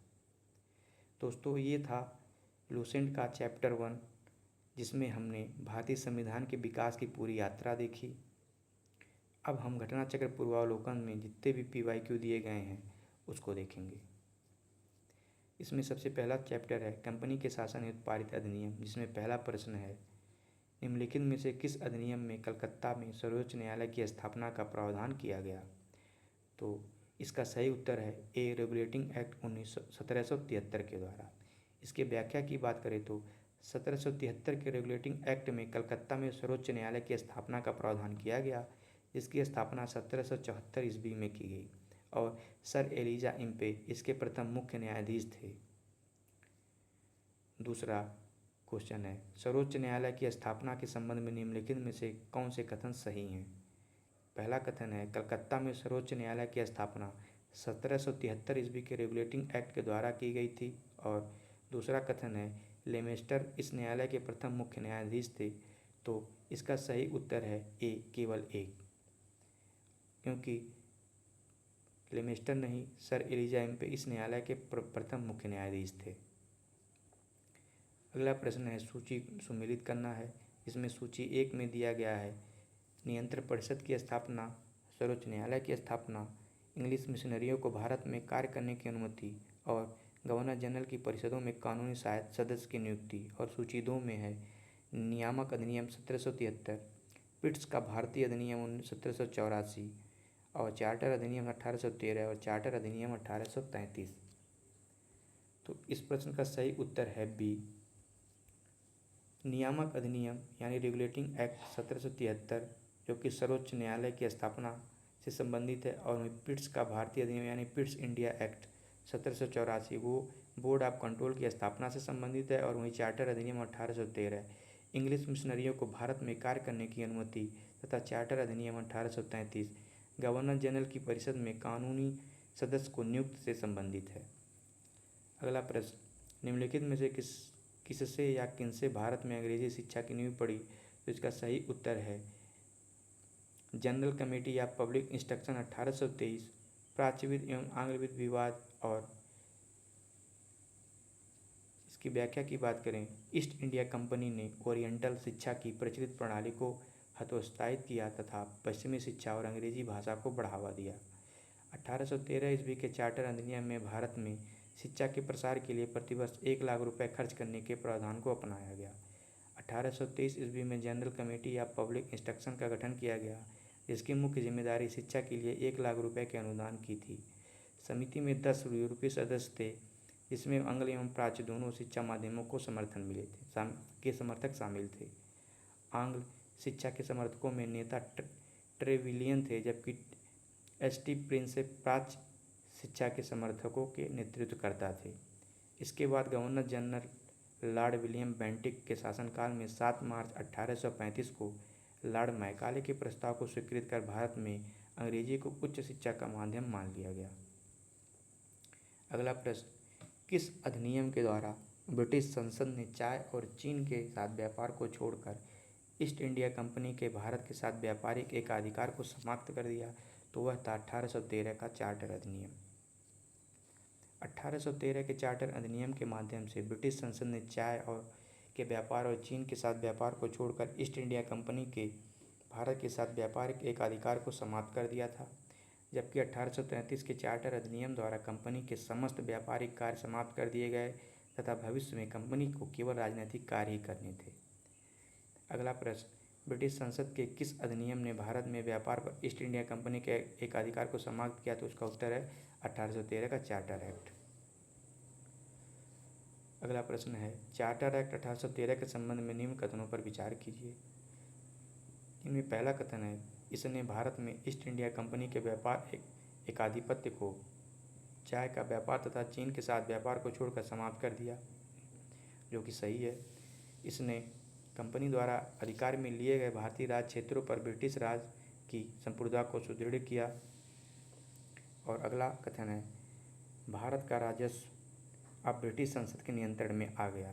दोस्तों, ये था लूसेंट का चैप्टर 1, जिसमें हमने भारतीय संविधान के विकास की पूरी यात्रा देखी। अब हम घटना चक्र पूर्वावलोकन में जितने भी PYQ दिए गए हैं उसको देखेंगे। इसमें सबसे पहला चैप्टर है कंपनी के शासन हेतु पारित अधिनियम, जिसमें पहला प्रश्न है निम्नलिखित में से किस अधिनियम में कलकत्ता में सर्वोच्च न्यायालय की स्थापना का प्रावधान किया गया? तो इसका सही उत्तर है ए, रेगुलेटिंग एक्ट 1773 के द्वारा। इसके व्याख्या की बात करें तो 1773 के रेगुलेटिंग एक्ट में कलकत्ता में सर्वोच्च न्यायालय की स्थापना का प्रावधान किया गया, जिसकी स्थापना 1774 ईस्वी में की गई और सर एलिजा इम्पे इसके प्रथम मुख्य न्यायाधीश थे। दूसरा क्वेश्चन है सर्वोच्च न्यायालय की स्थापना के संबंध में निम्नलिखित में से कौन से कथन सही हैं? पहला कथन है कलकत्ता में सर्वोच्च न्यायालय की स्थापना 1773 ईस्वी के रेगुलेटिंग एक्ट के द्वारा की गई थी। और दूसरा कथन है लेमेस्टर इस न्यायालय के प्रथम मुख्य न्यायाधीश थे। तो इसका सही उत्तर है ए, केवल एक, क्योंकि लेमेस्टर नहीं, सर एलिजा इम्पे इस न्यायालय के प्रथम मुख्य न्यायाधीश थे। अगला प्रश्न है सूची सुमेलित करना है। इसमें सूची 1 में दिया गया है नियंत्रण परिषद की स्थापना, सर्वोच्च न्यायालय की स्थापना, इंग्लिश मिशनरियों को भारत में कार्य करने की अनुमति और गवर्नर जनरल की परिषदों में कानूनी सहायता सदस्य की नियुक्ति। और सूची 2 में है नियामक अधिनियम 1773, पिट्स का भारतीय अधिनियम 1784 और चार्टर अधिनियम 1813 और चार्टर अधिनियम 1833। तो इस प्रश्न का सही उत्तर है बी, नियामक अधिनियम यानी रेगुलेटिंग एक्ट 1773, जो कि सर्वोच्च न्यायालय की स्थापना से संबंधित है। और पिट्स का भारतीय अधिनियम यानी पिट्स इंडिया एक्ट 1784 वो बोर्ड ऑफ कंट्रोल की स्थापना से संबंधित है। और वहीं चार्टर अधिनियम 1813 इंग्लिश मिशनरियों को भारत में कार्य करने की अनुमति तथा चार्टर अधिनियम 1833 गवर्नर जनरल की परिषद में कानूनी सदस्य को नियुक्त से संबंधित है। अगला प्रश्न, निम्नलिखित में से किससे या किनसे भारत में अंग्रेजी शिक्षा की नींव पड़ी? तो इसका सही उत्तर है जनरल कमेटी या पब्लिक इंस्ट्रक्शन 1823, प्राच्यविद एवं आंग्लविद विवाद। और इसकी व्याख्या की बात करें, ईस्ट इंडिया कंपनी ने ओरिएंटल शिक्षा की प्रचलित प्रणाली को हतोत्साहित किया तथा पश्चिमी शिक्षा और अंग्रेजी भाषा को बढ़ावा दिया। 1813 ईस्वी के चार्टर अधिनियम में भारत में शिक्षा के प्रसार के लिए प्रतिवर्ष 1 लाख रुपए खर्च करने के प्रावधान को अपनाया गया। 1823 ईस्वी में जनरल कमेटी या पब्लिक इंस्ट्रक्शन का गठन किया गया, जिसकी मुख्य जिम्मेदारी शिक्षा के लिए 1 लाख रुपए के अनुदान की थी। समिति में 10 यूरोपीय सदस्य थे, जिसमें आंग्ल एवं प्राच्य दोनों शिक्षा माध्यमों को समर्थन मिले थे के समर्थक शामिल थे। आंग्ल शिक्षा के समर्थकों में नेता ट्रेविलियन थे, जबकि एस.टी. प्रिंसेप प्राच्य शिक्षा के समर्थकों के नेतृत्व करता थे। इसके बाद governor general Lord William Bentinck के शासनकाल में 7 मार्च 1835 को लॉर्ड मैकाले के प्रस्ताव को स्वीकृत कर भारत में अंग्रेजी को उच्च शिक्षा का माध्यम मान लिया गया। अगला प्रश्न, किस अधिनियम के द्वारा ब्रिटिश संसद ने चाय और चीन के साथ व्यापार को छोड़कर ईस्ट इंडिया कंपनी के भारत के साथ व्यापारिक एकाधिकार को समाप्त कर दिया? तो वह था 1813 का चार्टर अधिनियम। 1813 के चार्टर अधिनियम के माध्यम से ब्रिटिश संसद ने चाय और के व्यापार और चीन के साथ व्यापार को छोड़कर ईस्ट इंडिया कंपनी के भारत के साथ व्यापारिक एकाधिकार को समाप्त कर दिया था, जबकि 1833 के चार्टर अधिनियम द्वारा कंपनी के समस्त व्यापारिक कार्य समाप्त कर दिए गए तथा भविष्य में कंपनी को केवल राजनीतिक कार्य ही करने थे। अगला प्रश्न, ब्रिटिश संसद के किस अधिनियम ने भारत में व्यापार पर ईस्ट इंडिया कंपनी के एकाधिकार को समाप्त किया? तो उसका उत्तर है 1813 का चार्टर एक्ट। अगला प्रश्न है, चार्टर एक्ट 1813 के संबंध में निम्न कथनों पर विचार कीजिए। इनमें पहला कथन है, इसने भारत में ईस्ट इंडिया कंपनी के व्यापार एकाधिपत्य को चाय का व्यापार तथा चीन के साथ व्यापार को छोड़कर समाप्त कर दिया, जो कि सही है। इसने कंपनी द्वारा अधिकार में लिए गए भारतीय राज क्षेत्रों पर ब्रिटिश राज की संप्रभुता को सुदृढ़ किया। और अगला कथन है, भारत का राजस्व अब ब्रिटिश संसद के नियंत्रण में आ गया।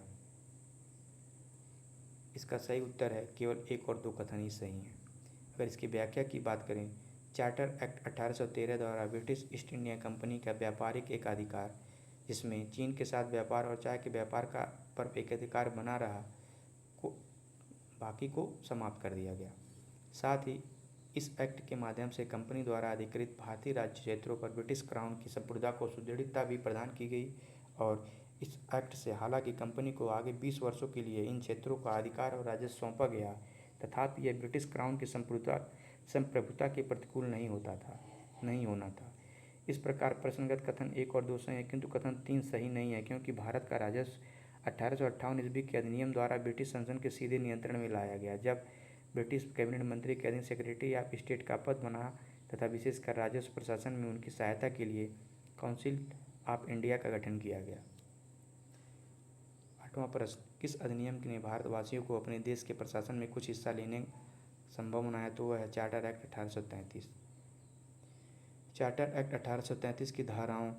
इसका सही उत्तर है केवल 1 और 2 कथन ही सही हैं। अगर इसकी व्याख्या की बात करें, चार्टर एक्ट 1813 द्वारा ब्रिटिश ईस्ट इंडिया कंपनी का व्यापारिक एकाधिकार, जिसमें चीन के साथ व्यापार और चाय के व्यापार का पर एकाधिकार बना रहा, को बाकी को समाप्त कर दिया गया। साथ ही इस एक्ट के माध्यम से कंपनी द्वारा अधिकृत भारतीय राज्य क्षेत्रों पर ब्रिटिश क्राउन की संप्रभुता को सुदृढ़ता भी प्रदान की गई। और इस एक्ट से हालांकि कंपनी को आगे 20 वर्षों के लिए इन क्षेत्रों का अधिकार और राजस्व सौंपा गया, तथापि यह ब्रिटिश क्राउन की संप्रभुता के प्रतिकूल नहीं होना था। इस प्रकार प्रश्नगत कथन 1 और 2 सही है, किंतु कथन 3 सही नहीं है, क्योंकि भारत का राजस्व 1858 ईस्वी के अधिनियम द्वारा ब्रिटिश संसद के सीधे नियंत्रण में लाया गया, जब ब्रिटिश कैबिनेट मंत्री के अधीन सेक्रेटरी ऑफ स्टेट का पद बना तथा विशेषकर राजस्व प्रशासन में उनकी सहायता के लिए काउंसिल ऑफ इंडिया का गठन किया गया। 8वां प्रश्न, किस अधिनियम ने भारतवासियों को अपने देश के प्रशासन में कुछ हिस्सा लेने संभव बनाया? तो वह है चार्टर एक्ट 1833। चार्टर एक्ट 1833 की धाराओं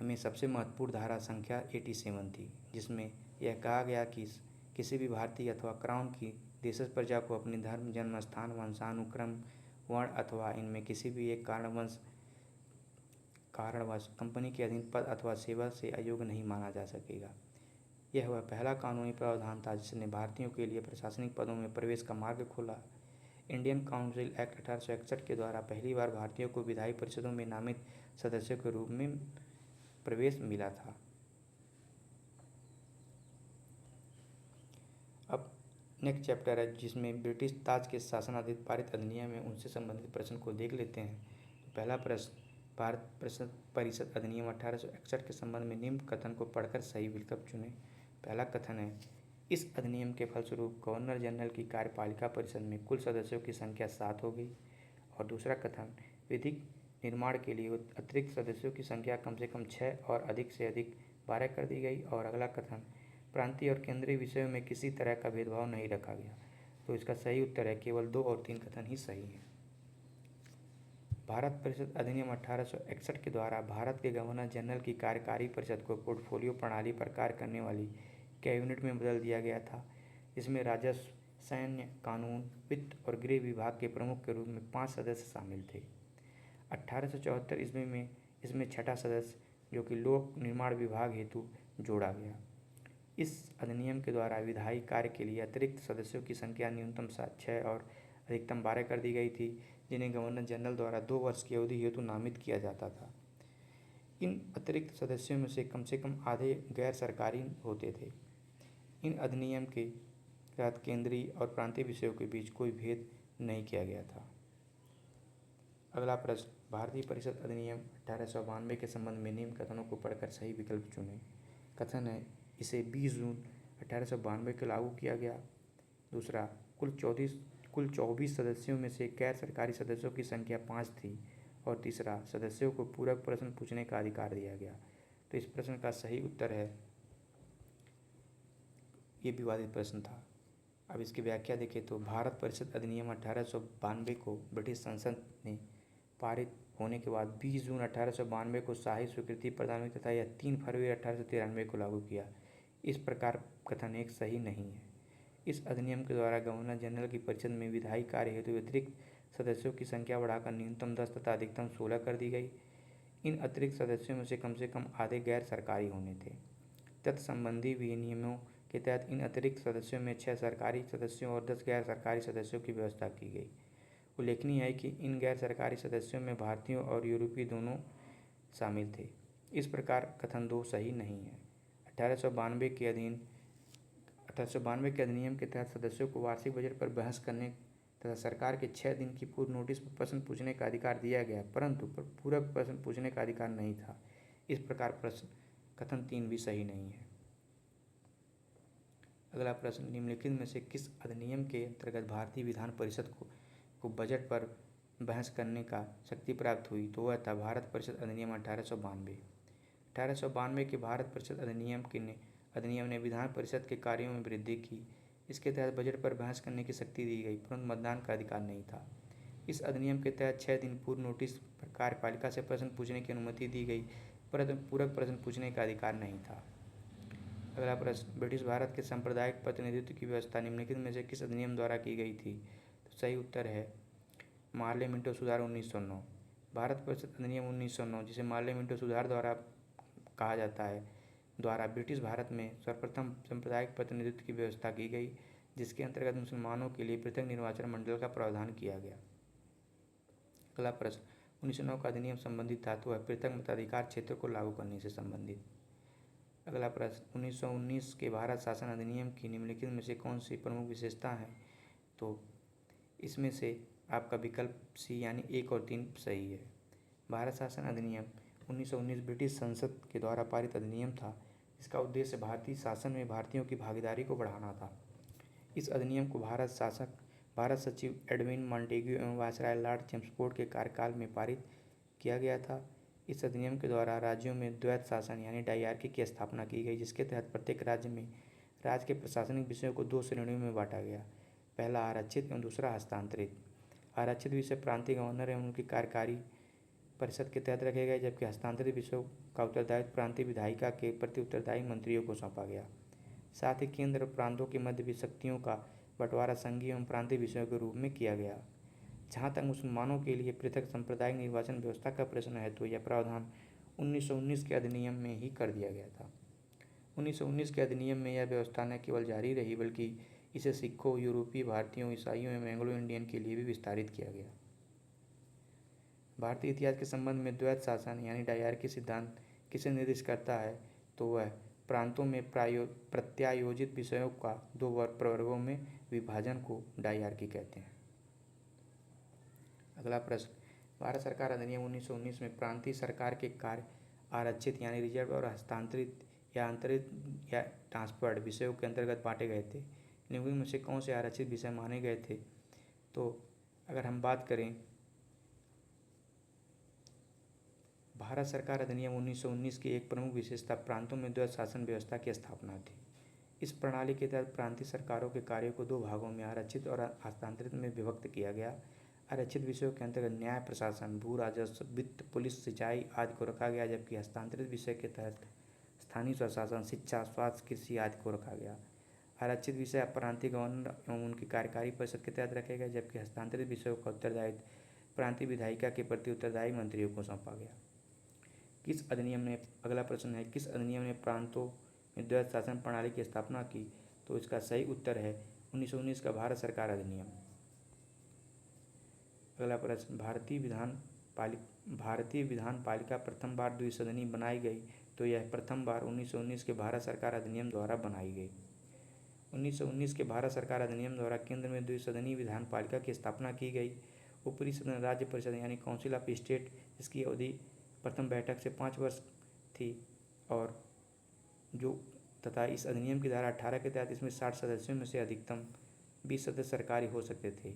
में सबसे महत्वपूर्ण धारा संख्या 87 थी, जिसमें यह कहा गया कि किसी भी भारतीय अथवा क्राउन की देशज प्रजा को अपने धर्म, जन्म स्थान, वंशानुक्रम, वर्ण अथवा इनमें किसी भी एक कारणवश कंपनी के अधीन पद अथवा सेवा से अयोग्य नहीं माना जा सकेगा। यह वह पहला कानूनी प्रावधान था जिसने भारतीयों के लिए प्रशासनिक पदों में प्रवेश का मार्ग खोला। इंडियन काउंसिल एक्ट 1861 के द्वारा पहली बार भारतीयों को विधायी परिषदों में नामित सदस्यों के रूप में प्रवेश मिला था। अब नेक्स्ट चैप्टर है जिसमें ब्रिटिश ताज के शासनाधीन पारित अधिनियम है, उनसे संबंधित प्रश्न को देख लेते हैं। तो पहला प्रश्न, भारत परिषद अधिनियम 1861 के संबंध में निम्न कथन को पढ़कर सही विकल्प चुनें। पहला कथन है, इस अधिनियम के फलस्वरूप गवर्नर जनरल की कार्यपालिका परिषद में कुल सदस्यों की संख्या 7 हो गई। और दूसरा कथन, विधिक निर्माण के लिए अतिरिक्त सदस्यों की संख्या कम से कम 6 और अधिक से अधिक 12 कर दी गई। और अगला कथन, प्रांतीय और केंद्रीय विषयों में किसी तरह का भेदभाव नहीं रखा गया। तो इसका सही उत्तर है केवल 2 और 3 कथन ही सही हैं। भारत परिषद अधिनियम 1861 के द्वारा भारत के गवर्नर जनरल की कार्यकारी परिषद को पोर्टफोलियो प्रणाली पर कार्य करने वाली कैबिनेट में बदल दिया गया था, जिसमें राजस्व, सैन्य, कानून, वित्त और गृह विभाग के प्रमुख के रूप में 5 सदस्य शामिल थे। 1874 ईस्वी में इसमें छठा सदस्य, जो कि लोक निर्माण विभाग हेतु जोड़ा गया। इस अधिनियम के द्वारा विधायी कार्य के लिए अतिरिक्त सदस्यों की संख्या न्यूनतम 6 और अधिकतम 12 कर दी गई थी, जिन्हें गवर्नर जनरल द्वारा 2 वर्ष की अवधि हेतु नामित किया जाता था। इन अतिरिक्त सदस्यों में से कम आधे गैर सरकारी होते थे। इन अधिनियम के तहत केंद्रीय और प्रांतीय विषयों के बीच कोई भेद नहीं किया गया था। अगला प्रश्न, भारतीय परिषद अधिनियम 1892 के संबंध में निम्न कथनों को पढ़कर सही विकल्प चुनें। कथन है, इसे 20 जून 1892 को लागू किया गया। दूसरा, कुल 24 सदस्यों में से गैर सरकारी सदस्यों की संख्या 5 थी। और तीसरा, सदस्यों को पूरक प्रश्न पूछने का अधिकार दिया गया। तो इस प्रश्न का सही उत्तर है, ये विवादित प्रश्न था। अब इसकी व्याख्या देखें तो भारत परिषद अधिनियम 1892 को ब्रिटिश संसद ने पारित होने के बाद 20 जून 1892 को शाही स्वीकृति प्रदान हुई तथा यह 3 फरवरी 1893 को लागू किया। इस प्रकार कथन एक सही नहीं है। इस अधिनियम के द्वारा गवर्नर जनरल की परिषद में विधायी कार्य हेतु अतिरिक्त सदस्यों की संख्या बढ़ाकर न्यूनतम 10 तथा अधिकतम 16 कर दी गई। इन अतिरिक्त सदस्यों में से कम आधे गैर सरकारी होने थे। तत्संबंधी विनियमों के तहत इन अतिरिक्त सदस्यों में 6 सरकारी सदस्यों और 10 गैर सरकारी सदस्यों की व्यवस्था की गई। उल्लेखनीय है कि इन गैर सरकारी सदस्यों में भारतीयों और यूरोपीय दोनों शामिल थे। इस प्रकार कथन 2 सही नहीं है। 1892 के अधिनियम के तहत सदस्यों को वार्षिक बजट पर बहस करने तथा सरकार के 6 दिन की पूर्व नोटिस पर प्रश्न पूछने का अधिकार दिया गया, परंतु पूरक प्रश्न पूछने का अधिकार नहीं था। इस प्रकार प्रश्न कथन 3 भी सही नहीं है। अगला प्रश्न, निम्नलिखित में से किस अधिनियम के अंतर्गत भारतीय विधान परिषद को बजट पर बहस करने का शक्ति प्राप्त हुई? तो वह था भारत परिषद अधिनियम 1892। 1892 के भारत परिषद अधिनियम ने विधान परिषद के कार्यों में वृद्धि की। इसके तहत बजट पर बहस करने की शक्ति दी गई, परंतु मतदान का अधिकार नहीं था। इस अधिनियम के तहत 6 दिन पूर्व नोटिस पर कार्यपालिका से प्रश्न पूछने की अनुमति दी गई, परंतु पूरक प्रश्न पूछने का अधिकार नहीं था। अगला प्रश्न, ब्रिटिश भारत के सांप्रदायिक प्रतिनिधित्व की व्यवस्था निम्नलिखित में से किस अधिनियम द्वारा की गई थी? तो सही उत्तर है मार्ले मिंटो सुधार 1909। भारत परिषद अधिनियम 1909, जिसे मार्ले मिंटो सुधार द्वारा कहा जाता है, द्वारा ब्रिटिश भारत में सर्वप्रथम सांप्रदायिक प्रतिनिधित्व की व्यवस्था की गई, जिसके अंतर्गत मुसलमानों के लिए पृथक निर्वाचन मंडल का प्रावधान किया गया। अगला प्रश्न, 1909 का अधिनियम संबंधित था, तो वह पृथक मताधिकार क्षेत्र को लागू करने से संबंधित। अगला प्रश्न, 1919 के भारत शासन अधिनियम की निम्नलिखित में से कौन सी प्रमुख विशेषता है? तो इसमें से आपका विकल्प सी यानी 1 और 3 सही है। भारत शासन अधिनियम 1919 ब्रिटिश संसद के द्वारा पारित अधिनियम था। इसका उद्देश्य भारतीय शासन में भारतीयों की भागीदारी को बढ़ाना था। इस अधिनियम को भारत सचिव एडविन मॉन्टेग्यू एवं वायसराय लॉर्ड चेम्सफोर्ड के कार्यकाल में पारित किया गया था। इस अधिनियम के द्वारा राज्यों में द्वैत शासन यानी डायरकी की स्थापना की गई, जिसके तहत प्रत्येक राज्य में राज्य के प्रशासनिक विषयों को 2 श्रेणियों में बांटा गया। पहला आरक्षित एवं दूसरा हस्तांतरित। आरक्षित विषय प्रांतीय गवर्नर एवं उनकी कार्यकारी परिषद के तहत रखे गए, जबकि हस्तांतरित विषयों का उत्तरदायित्व प्रांतीय विधायिका के प्रति उत्तरदायी मंत्रियों को सौंपा गया। साथ ही केंद्र और प्रांतों के मध्य भी शक्तियों का बंटवारा संघीय एवं प्रांतीय विषयों के रूप में किया गया। जहाँ तक मुसलमानों के लिए पृथक सांप्रदायिक निर्वाचन व्यवस्था का प्रश्न है, तो यह प्रावधान 1919 के अधिनियम में ही कर दिया गया था। 1919 के अधिनियम में यह व्यवस्था न केवल जारी रही, बल्कि इसे सिखों, यूरोपीय भारतीयों, ईसाइयों एवं एंग्लो इंडियन के लिए भी विस्तारित किया गया। भारतीय इतिहास के संबंध में द्वैत शासन यानी डायरकी सिद्धांत किसे निर्दिष्ट करता है? तो वह प्रांतों में प्रत्यायोजित विषयों का 2 प्रवर्गों में विभाजन को डायरकी कहते हैं। अगला प्रश्न, भारत सरकार अधिनियम 1919 में प्रांतीय सरकार के कार्य आरक्षित यानी रिजर्व और हस्तांतरित या अंतरित या ट्रांसफर्ड विषयों के अंतर्गत बांटे गए थे। निम्नलिखित में से कौन से आरक्षित विषय माने गए थे? तो अगर हम बात करें, भारत सरकार अधिनियम 1919 की एक प्रमुख विशेषता प्रांतों में द्वैत शासन व्यवस्था की स्थापना थी। इस प्रणाली के तहत प्रांतीय सरकारों के कार्यों को दो भागों में आरक्षित और हस्तांतरित में विभक्त किया गया। आरक्षित विषयों के अंतर्गत न्याय, प्रशासन, भू राजस्व, वित्त, पुलिस, सिंचाई आदि को रखा गया, जबकि हस्तांतरित विषय के तहत स्थानीय स्वशासन, शिक्षा, स्वास्थ्य, कृषि आदि को रखा गया। आरक्षित विषय प्रांतीय गवर्नर एवं उनकी कार्यकारी परिषद के तहत रखे गए, जबकि हस्तांतरित विषयों का उत्तरदायित्व प्रांतीय विधायिका के प्रति उत्तरदायी मंत्रियों को सौंपा गया। किस अधिनियम ने, अगला प्रश्न है, किस अधिनियम ने प्रांतों में द्वैध शासन प्रणाली की स्थापना की? तो इसका सही उत्तर है 1919 का भारत सरकार अधिनियम। अगला प्रश्न, भारतीय विधान पालिका प्रथम बार द्विसदनी बनाई गई? तो यह प्रथम बार 1919 के भारत सरकार अधिनियम द्वारा बनाई गई। 1919 के भारत सरकार अधिनियम द्वारा केंद्र में द्विसदनी विधान पालिका की स्थापना की गई। ऊपरी सदन राज्य परिषद यानी काउंसिल ऑफ स्टेट, इसकी अवधि प्रथम बैठक से 5 वर्ष थी और तथा इस अधिनियम की धारा 18 के तहत इसमें 60 सदस्यों में से अधिकतम 20 सदस्य सरकारी हो सकते थे।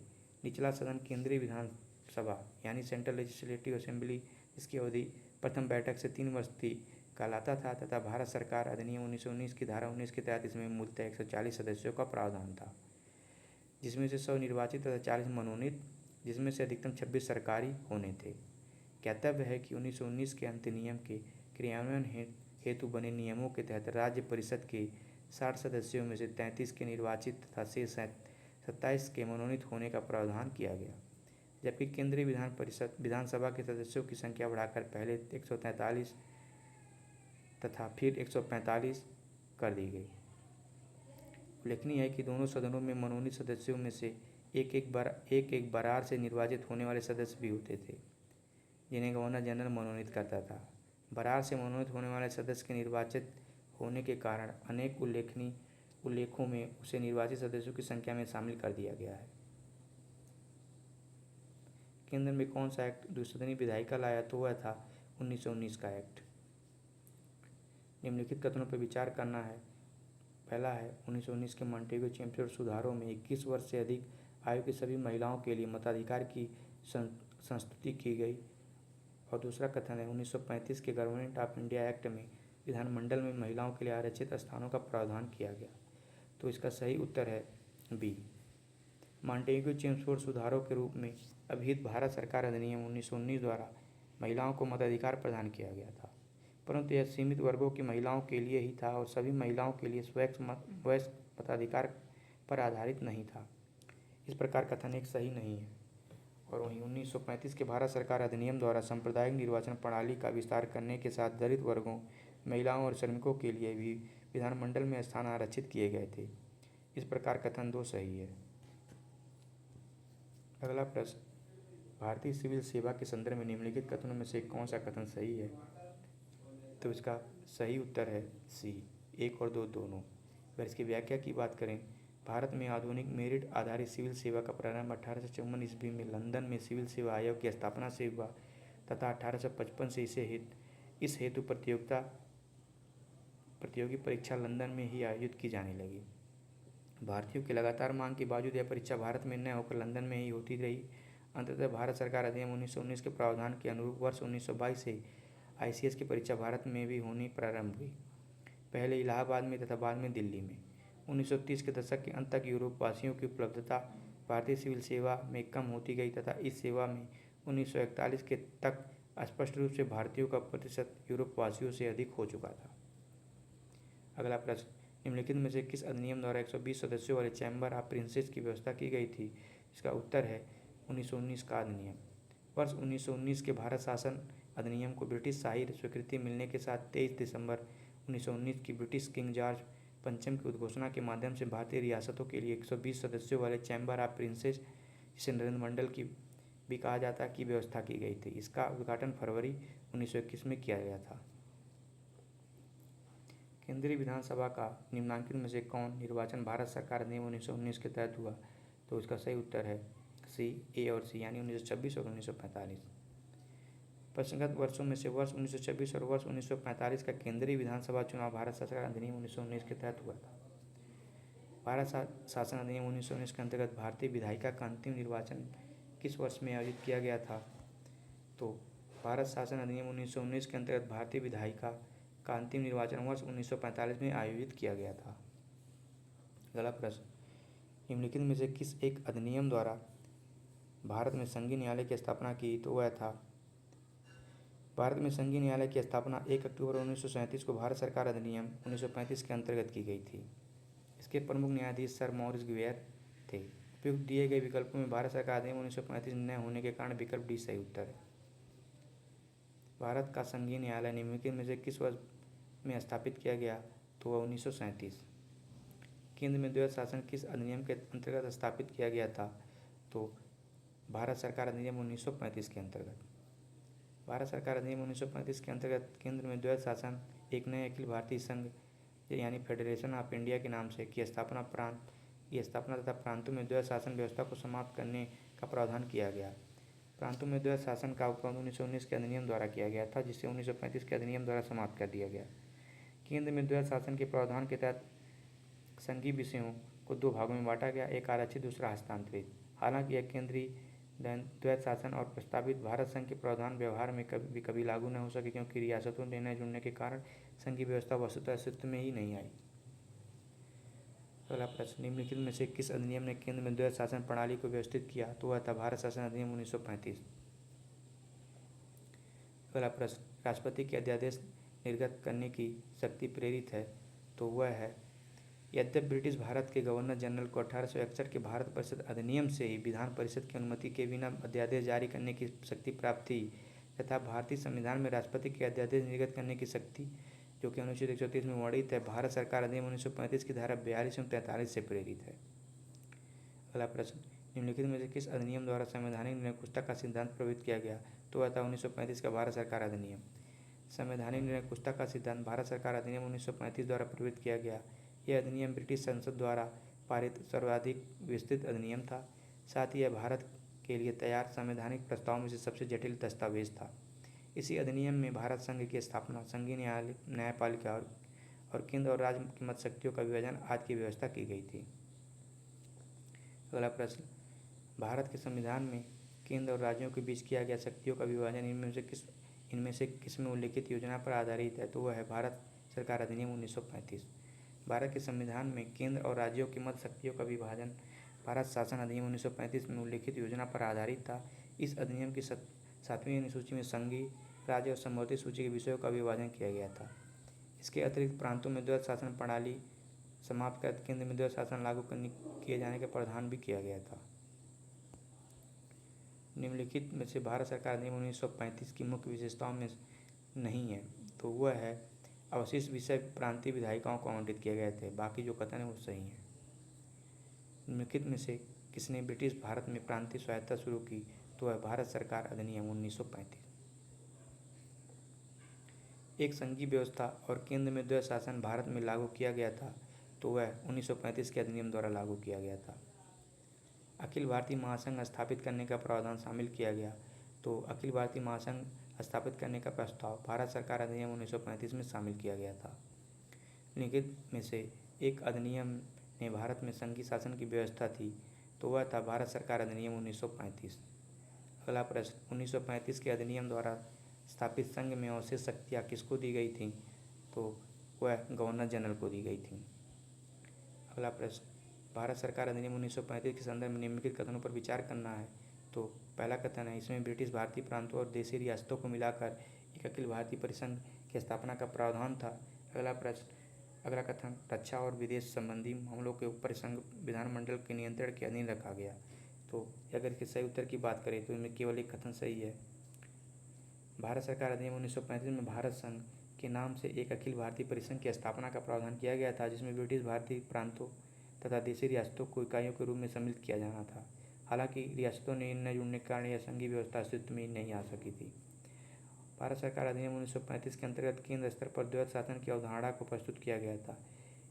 निचला सदन केंद्रीय विधानसभा यानी सेंट्रल लेजिस्लेटिव असेंबली, इसकी अवधि प्रथम बैठक से 3 वर्ष थी, कहलाता था तथा भारत सरकार अधिनियम 1919 की धारा 19 के तहत इसमें मूलतः 140 सदस्यों का प्रावधान था, जिसमें से 100 निर्वाचित तथा 40 मनोनीत, जिसमें से अधिकतम 26 सरकारी होने थे। ज्ञातव्य है कि 1919 के अधिनियम के क्रियान्वयन हेतु बने नियमों के तहत राज्य परिषद के 60 सदस्यों में से 33 के निर्वाचित तथा शेष 27 के मनोनीत होने का प्रावधान किया गया, जबकि केंद्रीय विधानसभा के सदस्यों की संख्या बढ़ाकर पहले 143 तथा फिर 145 कर दी गई। उल्लेखनीय है कि दोनों सदनों में मनोनीत सदस्यों में से एक बरार से निर्वाचित होने वाले सदस्य भी होते थे, जिन्हें गवर्नर जनरल मनोनीत करता था। बरार से मनोनीत होने वाले सदस्य के निर्वाचित होने के कारण अनेक उल्लेखों में उसे निर्वाचित सदस्यों की संख्या में शामिल कर दिया गया है। केंद्र में कौन सा एक्ट द्विसदनी विधायिका लाया? तो वह था 1919 का एक्ट। निम्नलिखित कथनों पर विचार करना है। पहला है, 1919 के मॉन्टेग्यू चेम्सफोर्ड सुधारों में 21 वर्ष से अधिक आयु की सभी महिलाओं के लिए मताधिकार की संस्तुति की गई। और दूसरा कथन है, 1935 के गवर्नमेंट ऑफ इंडिया एक्ट में विधानमंडल में महिलाओं के लिए आरक्षित स्थानों का प्रावधान किया गया। तो इसका सही उत्तर है बी। मॉन्टेग्यू चेम्सफोर्ड सुधारों के रूप में अभिहित भारत सरकार अधिनियम 1919 द्वारा महिलाओं को मताधिकार प्रदान किया गया था, परंतु यह सीमित वर्गों की महिलाओं के लिए ही था और सभी महिलाओं के लिए स्वयं मताधिकार पर आधारित नहीं था। इस प्रकार कथन एक सही नहीं है। और वहीं 1935 के भारत सरकार अधिनियम द्वारा सांप्रदायिक निर्वाचन प्रणाली का विस्तार करने के साथ दलित वर्गों, महिलाओं और श्रमिकों के लिए भी विधानमंडल में स्थान आरक्षित किए गए थे। इस प्रकार कथन 2 सही है। अगला प्रश्न, भारतीय सिविल सेवा के संदर्भ में निम्नलिखित कथनों में से कौन सा कथन सही है? तो इसका सही उत्तर है सी, 1 और 2 दोनों। अगर इसकी व्याख्या की बात करें, भारत में आधुनिक मेरिट आधारित सिविल सेवा का प्रारंभ 1854 ईस्वी में लंदन में सिविल सेवा आयोग की स्थापना से हुआ तथा 1855 से इस हेतु प्रतियोगी परीक्षा लंदन में ही आयोजित की जाने लगी। भारतीयों की लगातार मांग के बावजूद यह परीक्षा भारत में न होकर लंदन में ही होती रही। अंततः भारत सरकार अधिनियम 1919 के प्रावधान के अनुरूप वर्ष 1922 से ICS की परीक्षा भारत में भी होनी प्रारंभ हुई, पहले इलाहाबाद में तथा बाद में दिल्ली में। 1930 के दशक के अंत तक यूरोपवासियों की उपलब्धता भारतीय सिविल सेवा में कम होती गई तथा इस सेवा में 1941 के तक स्पष्ट रूप से भारतीयों का प्रतिशत यूरोपवासियों से अधिक हो चुका था। अगला प्रश्न, निम्नलिखित में से किस अधिनियम द्वारा 120 सदस्यों वाले चैम्बर ऑफ प्रिंसेस की व्यवस्था की गई थी? इसका उत्तर है 1919 का अधिनियम। वर्ष 1919 के भारत शासन अधिनियम को ब्रिटिश शाही स्वीकृति मिलने के साथ 23 दिसंबर 1919 की ब्रिटिश किंग जॉर्ज पंचम की उद्घोषणा के माध्यम से भारतीय रियासतों के लिए 120 सदस्यों वाले चैम्बर ऑफ प्रिंसेस, जिसे नरेंद्र मंडल की भी कहा जाता, की व्यवस्था की गई थी। इसका उद्घाटन फरवरी 1921 में किया गया था। केंद्रीय विधानसभा का निम्नांकित में से कौन निर्वाचन भारत सरकार अधिनियम 1919 के तहत हुआ? तो इसका सही उत्तर है सी, ए और सी, यानी 1926 और 1945। प्रसंगत वर्षों में से वर्ष 1926 और वर्ष 1945 का केंद्रीय विधानसभा चुनाव भारत सरकार अधिनियम 1919 के तहत हुआ था। भारत शासन अधिनियम 1919 के अंतर्गत भारतीय विधायिका का अंतिम निर्वाचन किस वर्ष में आयोजित किया गया था? तो भारत शासन अधिनियम 1919 के अंतर्गत भारतीय विधायिका का अंतिम निर्वाचन वर्ष 1945 में आयोजित किया गया था। अगला प्रश्न, निम्नलिखित में से किस एक अधिनियम द्वारा भारत में संघीय न्यायालय की स्थापना की? तो वह था, भारत में संघीय न्यायालय की स्थापना 1 अक्टूबर 1937 को भारत सरकार अधिनियम 1935 के अंतर्गत की गई थी। इसके प्रमुख न्यायाधीश सर मॉरिस ग्वेयर थे। उपयुक्त दिए गए विकल्पों में भारत सरकार अधिनियम 1935 न होने के कारण विकल्प डी सही उत्तर है। भारत का संघीय न्यायालय निम्नलिखित में से किस वर्ष में स्थापित किया गया? तो वह 1937। केंद्र में द्वैध शासन किस अधिनियम के अंतर्गत स्थापित किया गया था? तो भारत सरकार अधिनियम 1935 के अंतर्गत। भारत सरकार अधिनियम 1935 के अंतर्गत केंद्र में द्वैध शासन एक नए अखिल भारतीय संघ यानी फेडरेशन ऑफ इंडिया के नाम से की स्थापना तथा प्रांतों में द्वैध शासन व्यवस्था को समाप्त करने का प्रावधान किया गया। प्रांतों में द्वैध शासन का उपक्रम 1919 के अधिनियम द्वारा किया गया था, जिसे 1935 के अधिनियम द्वारा समाप्त कर दिया गया। केंद्र में द्वैध शासन के प्रावधान के तहत संघीय विषयों को दो भागों में बांटा गया, एक आरक्षित दूसरा हस्तांतरित। हालांकि यह केंद्रीय द्वैध शासन और प्रस्तावित भारत संघ के प्रावधान व्यवहार में कभी लागू न हो सके, क्योंकि रियासतों ने न जुड़ने के कारण संघीय व्यवस्था वस्तुतः अस्तित्व में ही नहीं आई। अगला प्रश्न, निम्नलिखित में से किस अधिनियम ने केंद्र में द्वैध शासन प्रणाली को व्यवस्थित किया? तो वह था भारत शासन अधिनियम 1935। अगला प्रश्न, राष्ट्रपति के अध्यादेश निर्गत करने की शक्ति प्रेरित है? तो वह है, यद्यपि ब्रिटिश भारत के गवर्नर जनरल को 1861 के भारत परिषद अधिनियम से ही विधान परिषद की अनुमति के बिना अध्यादेश जारी करने की शक्ति प्राप्त थी, तथा भारतीय संविधान में राष्ट्रपति के अध्यादेश निर्गत करने की शक्ति, जो कि अनुच्छेद 130 में वर्णित है, भारत सरकार अधिनियम 1935 की धारा 42 एवं 43 से प्रेरित है। अगला प्रश्न, निम्नलिखित में से किस अधिनियम द्वारा संवैधानिक निरंकुशता का सिद्धांत प्रवृत्त किया गया? तो वह था 1935 का भारत सरकार अधिनियम। संवैधानिक निरंकुशता का सिद्धांत भारत सरकार अधिनियम 1935 द्वारा प्रवृत्त किया गया। यह अधिनियम ब्रिटिश संसद द्वारा पारित सर्वाधिक विस्तृत अधिनियम था। साथ ही यह भारत के लिए तैयार संवैधानिक प्रस्तावों में से सबसे जटिल दस्तावेज था। इसी अधिनियम में भारत संघ की स्थापना, संघीय न्यायपालिका और केंद्र और राज्य की मत शक्तियों का विभाजन आदि की व्यवस्था की गई थी। अगला प्रश्न, भारत के संविधान में केंद्र और राज्यों के बीच किया गया शक्तियों का विभाजन इनमें से किस में उल्लिखित योजना पर आधारित है? तो वह है भारत सरकार अधिनियम 1935। भारत के संविधान में केंद्र और राज्यों की मत शक्तियों का विभाजन भारत शासन अधिनियम 1935 में उल्लिखित योजना पर आधारित था। इस अधिनियम की 7वीं अनुसूची में संघीय, राज्य और समवर्ती सूची के विषयों का विभाजन किया गया था। इसके अतिरिक्त प्रांतों में द्वैध शासन प्रणाली समाप्त कर केंद्र में द्वैध शासन लागू किए जाने का प्रावधान भी किया गया था। निम्नलिखित में से भारत सरकार अधिनियम 1935 की मुख्य विशेषताओं में नहीं है? तो वह है, अवशिष्ट विषय प्रांतीय विधायिकाओं को आवंटित किए गए थे, बाकी जो कथन है वो सही है। निम्नलिखित में से किसने ब्रिटिश भारत में प्रांतीय स्वायत्तता शुरू की? तो वह भारत सरकार अधिनियम 1935। एक संघीय व्यवस्था और केंद्र में द्वैध शासन भारत में लागू किया गया था, तो वह 1935 के अधिनियम द्वारा लागू किया गया था। अखिल भारतीय महासंघ स्थापित करने का प्रावधान शामिल किया गया, तो अखिल भारतीय महासंघ स्थापित करने का प्रस्ताव भारत सरकार अधिनियम 1935 में शामिल किया गया था। निम्नलिखित में से एक अधिनियम ने भारत में संघीय शासन की व्यवस्था थी, तो वह था भारत सरकार अधिनियम 1935। अगला प्रश्न, 1935 के अधिनियम द्वारा स्थापित संघ में अवशेष शक्तियाँ किसको दी गई थीं? तो वह गवर्नर जनरल को दी गई थीं। अगला प्रश्न, भारत सरकार अधिनियम 1935 के संदर्भ में निम्नलिखित कथनों पर विचार करना है। तो पहला कथन है, इसमें ब्रिटिश भारतीय प्रांतों और देशी रियासतों को मिलाकर एक अखिल भारतीय परिसंघ की स्थापना का प्रावधान था। अगला कथन, रक्षा और विदेश संबंधी मामलों के ऊपर संघ विधानमंडल के नियंत्रण के अधीन रखा गया। तो अगर इसके सही उत्तर की बात करें तो इनमें केवल एक कथन सही है। भारत सरकार अधिनियम 1935 में भारत संघ के नाम से एक अखिल भारतीय परिसंघ की स्थापना का प्रावधान किया गया था, जिसमें ब्रिटिश भारतीय प्रांतों तथा देशी रियासतों को इकाइयों के रूप में सम्मिलित किया जाना था। हालांकि रियासतों ने न जुड़ने के कारण यह संघीय व्यवस्था अस्तित्व में नहीं आ सकी थी। भारत सरकार अधिनियम 1935 के अंतर्गत केंद्र स्तर पर द्वैध शासन की अवधारणा को प्रस्तुत किया गया था।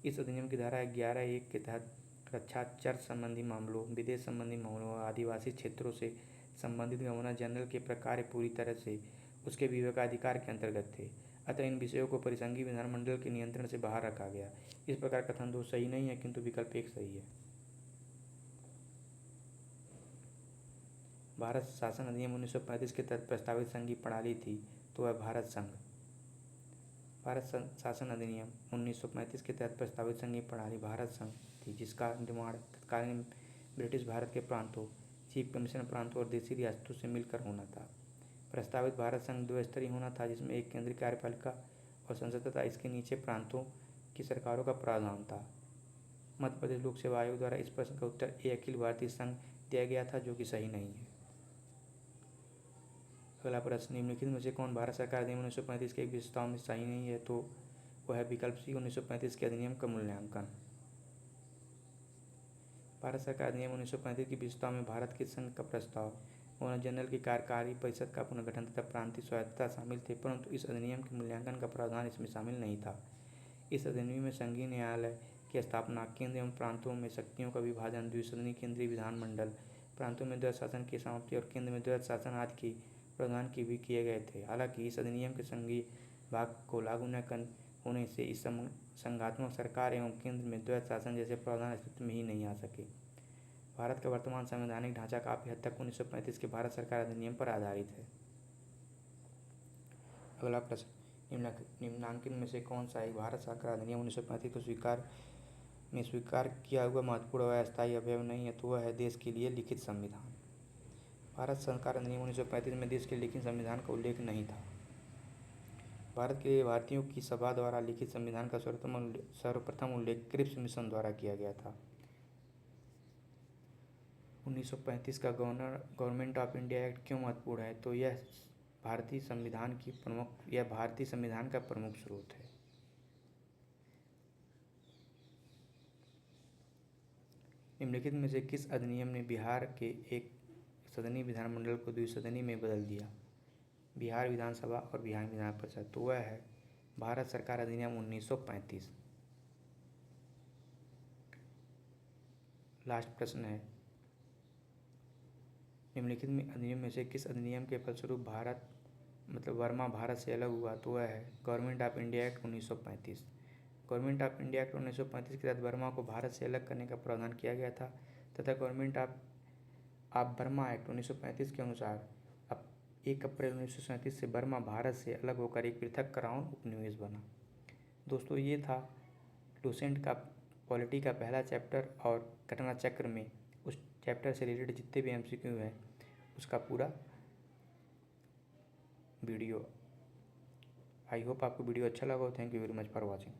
इस अधिनियम की धारा 11(1) के तहत रक्षा, चर्च संबंधी मामलों, विदेश संबंधी मामलों और आदिवासी क्षेत्रों से संबंधित गवर्नर जनरल के प्रकार्य पूरी तरह से उसके विवेकाधिकार के अंतर्गत थे। अतः इन विषयों को परिसंघीय विधानमंडल के नियंत्रण से बाहर रखा गया। इस प्रकार कथन 2 सही नहीं है, किंतु विकल्प 1 सही है। भारत शासन अधिनियम 1935 के तहत प्रस्तावित संघीय प्रणाली थी, तो वह भारत संघ। भारत शासन अधिनियम 1935 के तहत प्रस्तावित संघीय प्रणाली भारत संघ थी, जिसका निर्माण तत्कालीन ब्रिटिश भारत के प्रांतों, चीफ कमीशन प्रांतों और देशी रियासतों से मिलकर होना था। प्रस्तावित भारत संघ 2 स्तरीय होना था, जिसमें एक केंद्रीय कार्यपालिका और संसद तथा इसके नीचे प्रांतों की सरकारों का प्रावधान था। मध्य प्रदेश लोक सेवा आयोग द्वारा इस प्रश्न का उत्तर ए अखिल भारतीय संघ दिया गया था, जो कि सही नहीं है। अगला प्रश्न, निम्नलिखित में से कौन भारत सरकार अधिनियम 1935 के विशेषताओं में सही नहीं है? तो वह है विकल्प सी, 1935 के अधिनियम का मूल्यांकन। भारत सरकार अधिनियम 1935 की विशेषताओं में भारत के संघ का प्रस्ताव, गवर्नर जनरल की कार्यकारी परिषद का पुनर्गठन तथा प्रांतीय स्वायत्तता शामिल थे, परंतु इस अधिनियम के मूल्यांकन का प्रावधान इसमें शामिल नहीं था। इस अधिनियम में संघीय न्यायालय की स्थापना, केंद्र एवं प्रांतों में शक्तियों का विभाजन, द्विसदनीय केंद्रीय विधानमंडल, प्रांतों में द्वैध शासन की समाप्ति और केंद्र में द्वैध शासन आदि की प्रावधान की भी किए गए थे। हालांकि इस अधिनियम के संघीय भाग को लागू न होने से इस संघात्मक सरकार एवं केंद्र में द्वैध शासन जैसे प्रावधान अस्तित्व में ही नहीं आ सके। भारत का वर्तमान संवैधानिक ढांचा काफी हद तक 1935 के भारत सरकार अधिनियम पर आधारित है। अगला प्रश्न, निम्नांकित में से कौन सा एक भारत सरकार अधिनियम 1935 को स्वीकार किया हुआ महत्वपूर्ण व अस्थायी अवयव नहीं है? तो वह है देश के लिए लिखित संविधान। भारत सरकार अधिनियम 1935 में देश के लिखित संविधान का उल्लेख नहीं था। भारत के भारतीयों की सभा द्वारा लिखित संविधान का सर्वप्रथम उल्लेख क्रिप्स मिशन द्वारा किया गया था। 1935 का गवर्नमेंट ऑफ इंडिया एक्ट क्यों महत्वपूर्ण है? तो यह भारतीय संविधान का प्रमुख स्रोत है। निम्नलिखित में से किस अधिनियम ने बिहार के एक सदनीय विधानमंडल को द्विसदनीय में बदल दिया? बिहार विधानसभा और बिहार विधान परिषद। तो वह है भारत सरकार अधिनियम 1935। लास्ट प्रश्न है, निम्नलिखित में अधिनियम में से किस अधिनियम के फलस्वरूप वर्मा भारत से अलग हुआ? तो वह है government of India act 1935। Government of India act 1935 के तहत वर्मा को भारत से अलग करने का प्रावधान किया गया था तथा गवर्नमेंट ऑफ बर्मा एक्ट 1935 के अनुसार 1 अप्रैल 1937 से बर्मा भारत से अलग होकर एक पृथक क्राउन उपनिवेश बना। दोस्तों, ये था डोसेंट का पॉलिटी का पहला चैप्टर और घटना चक्र में उस चैप्टर से रिलेटेड जितने भी MCQ है उसका पूरा वीडियो। आई होप आपको वीडियो अच्छा लगा हो। Thank you very much for watching.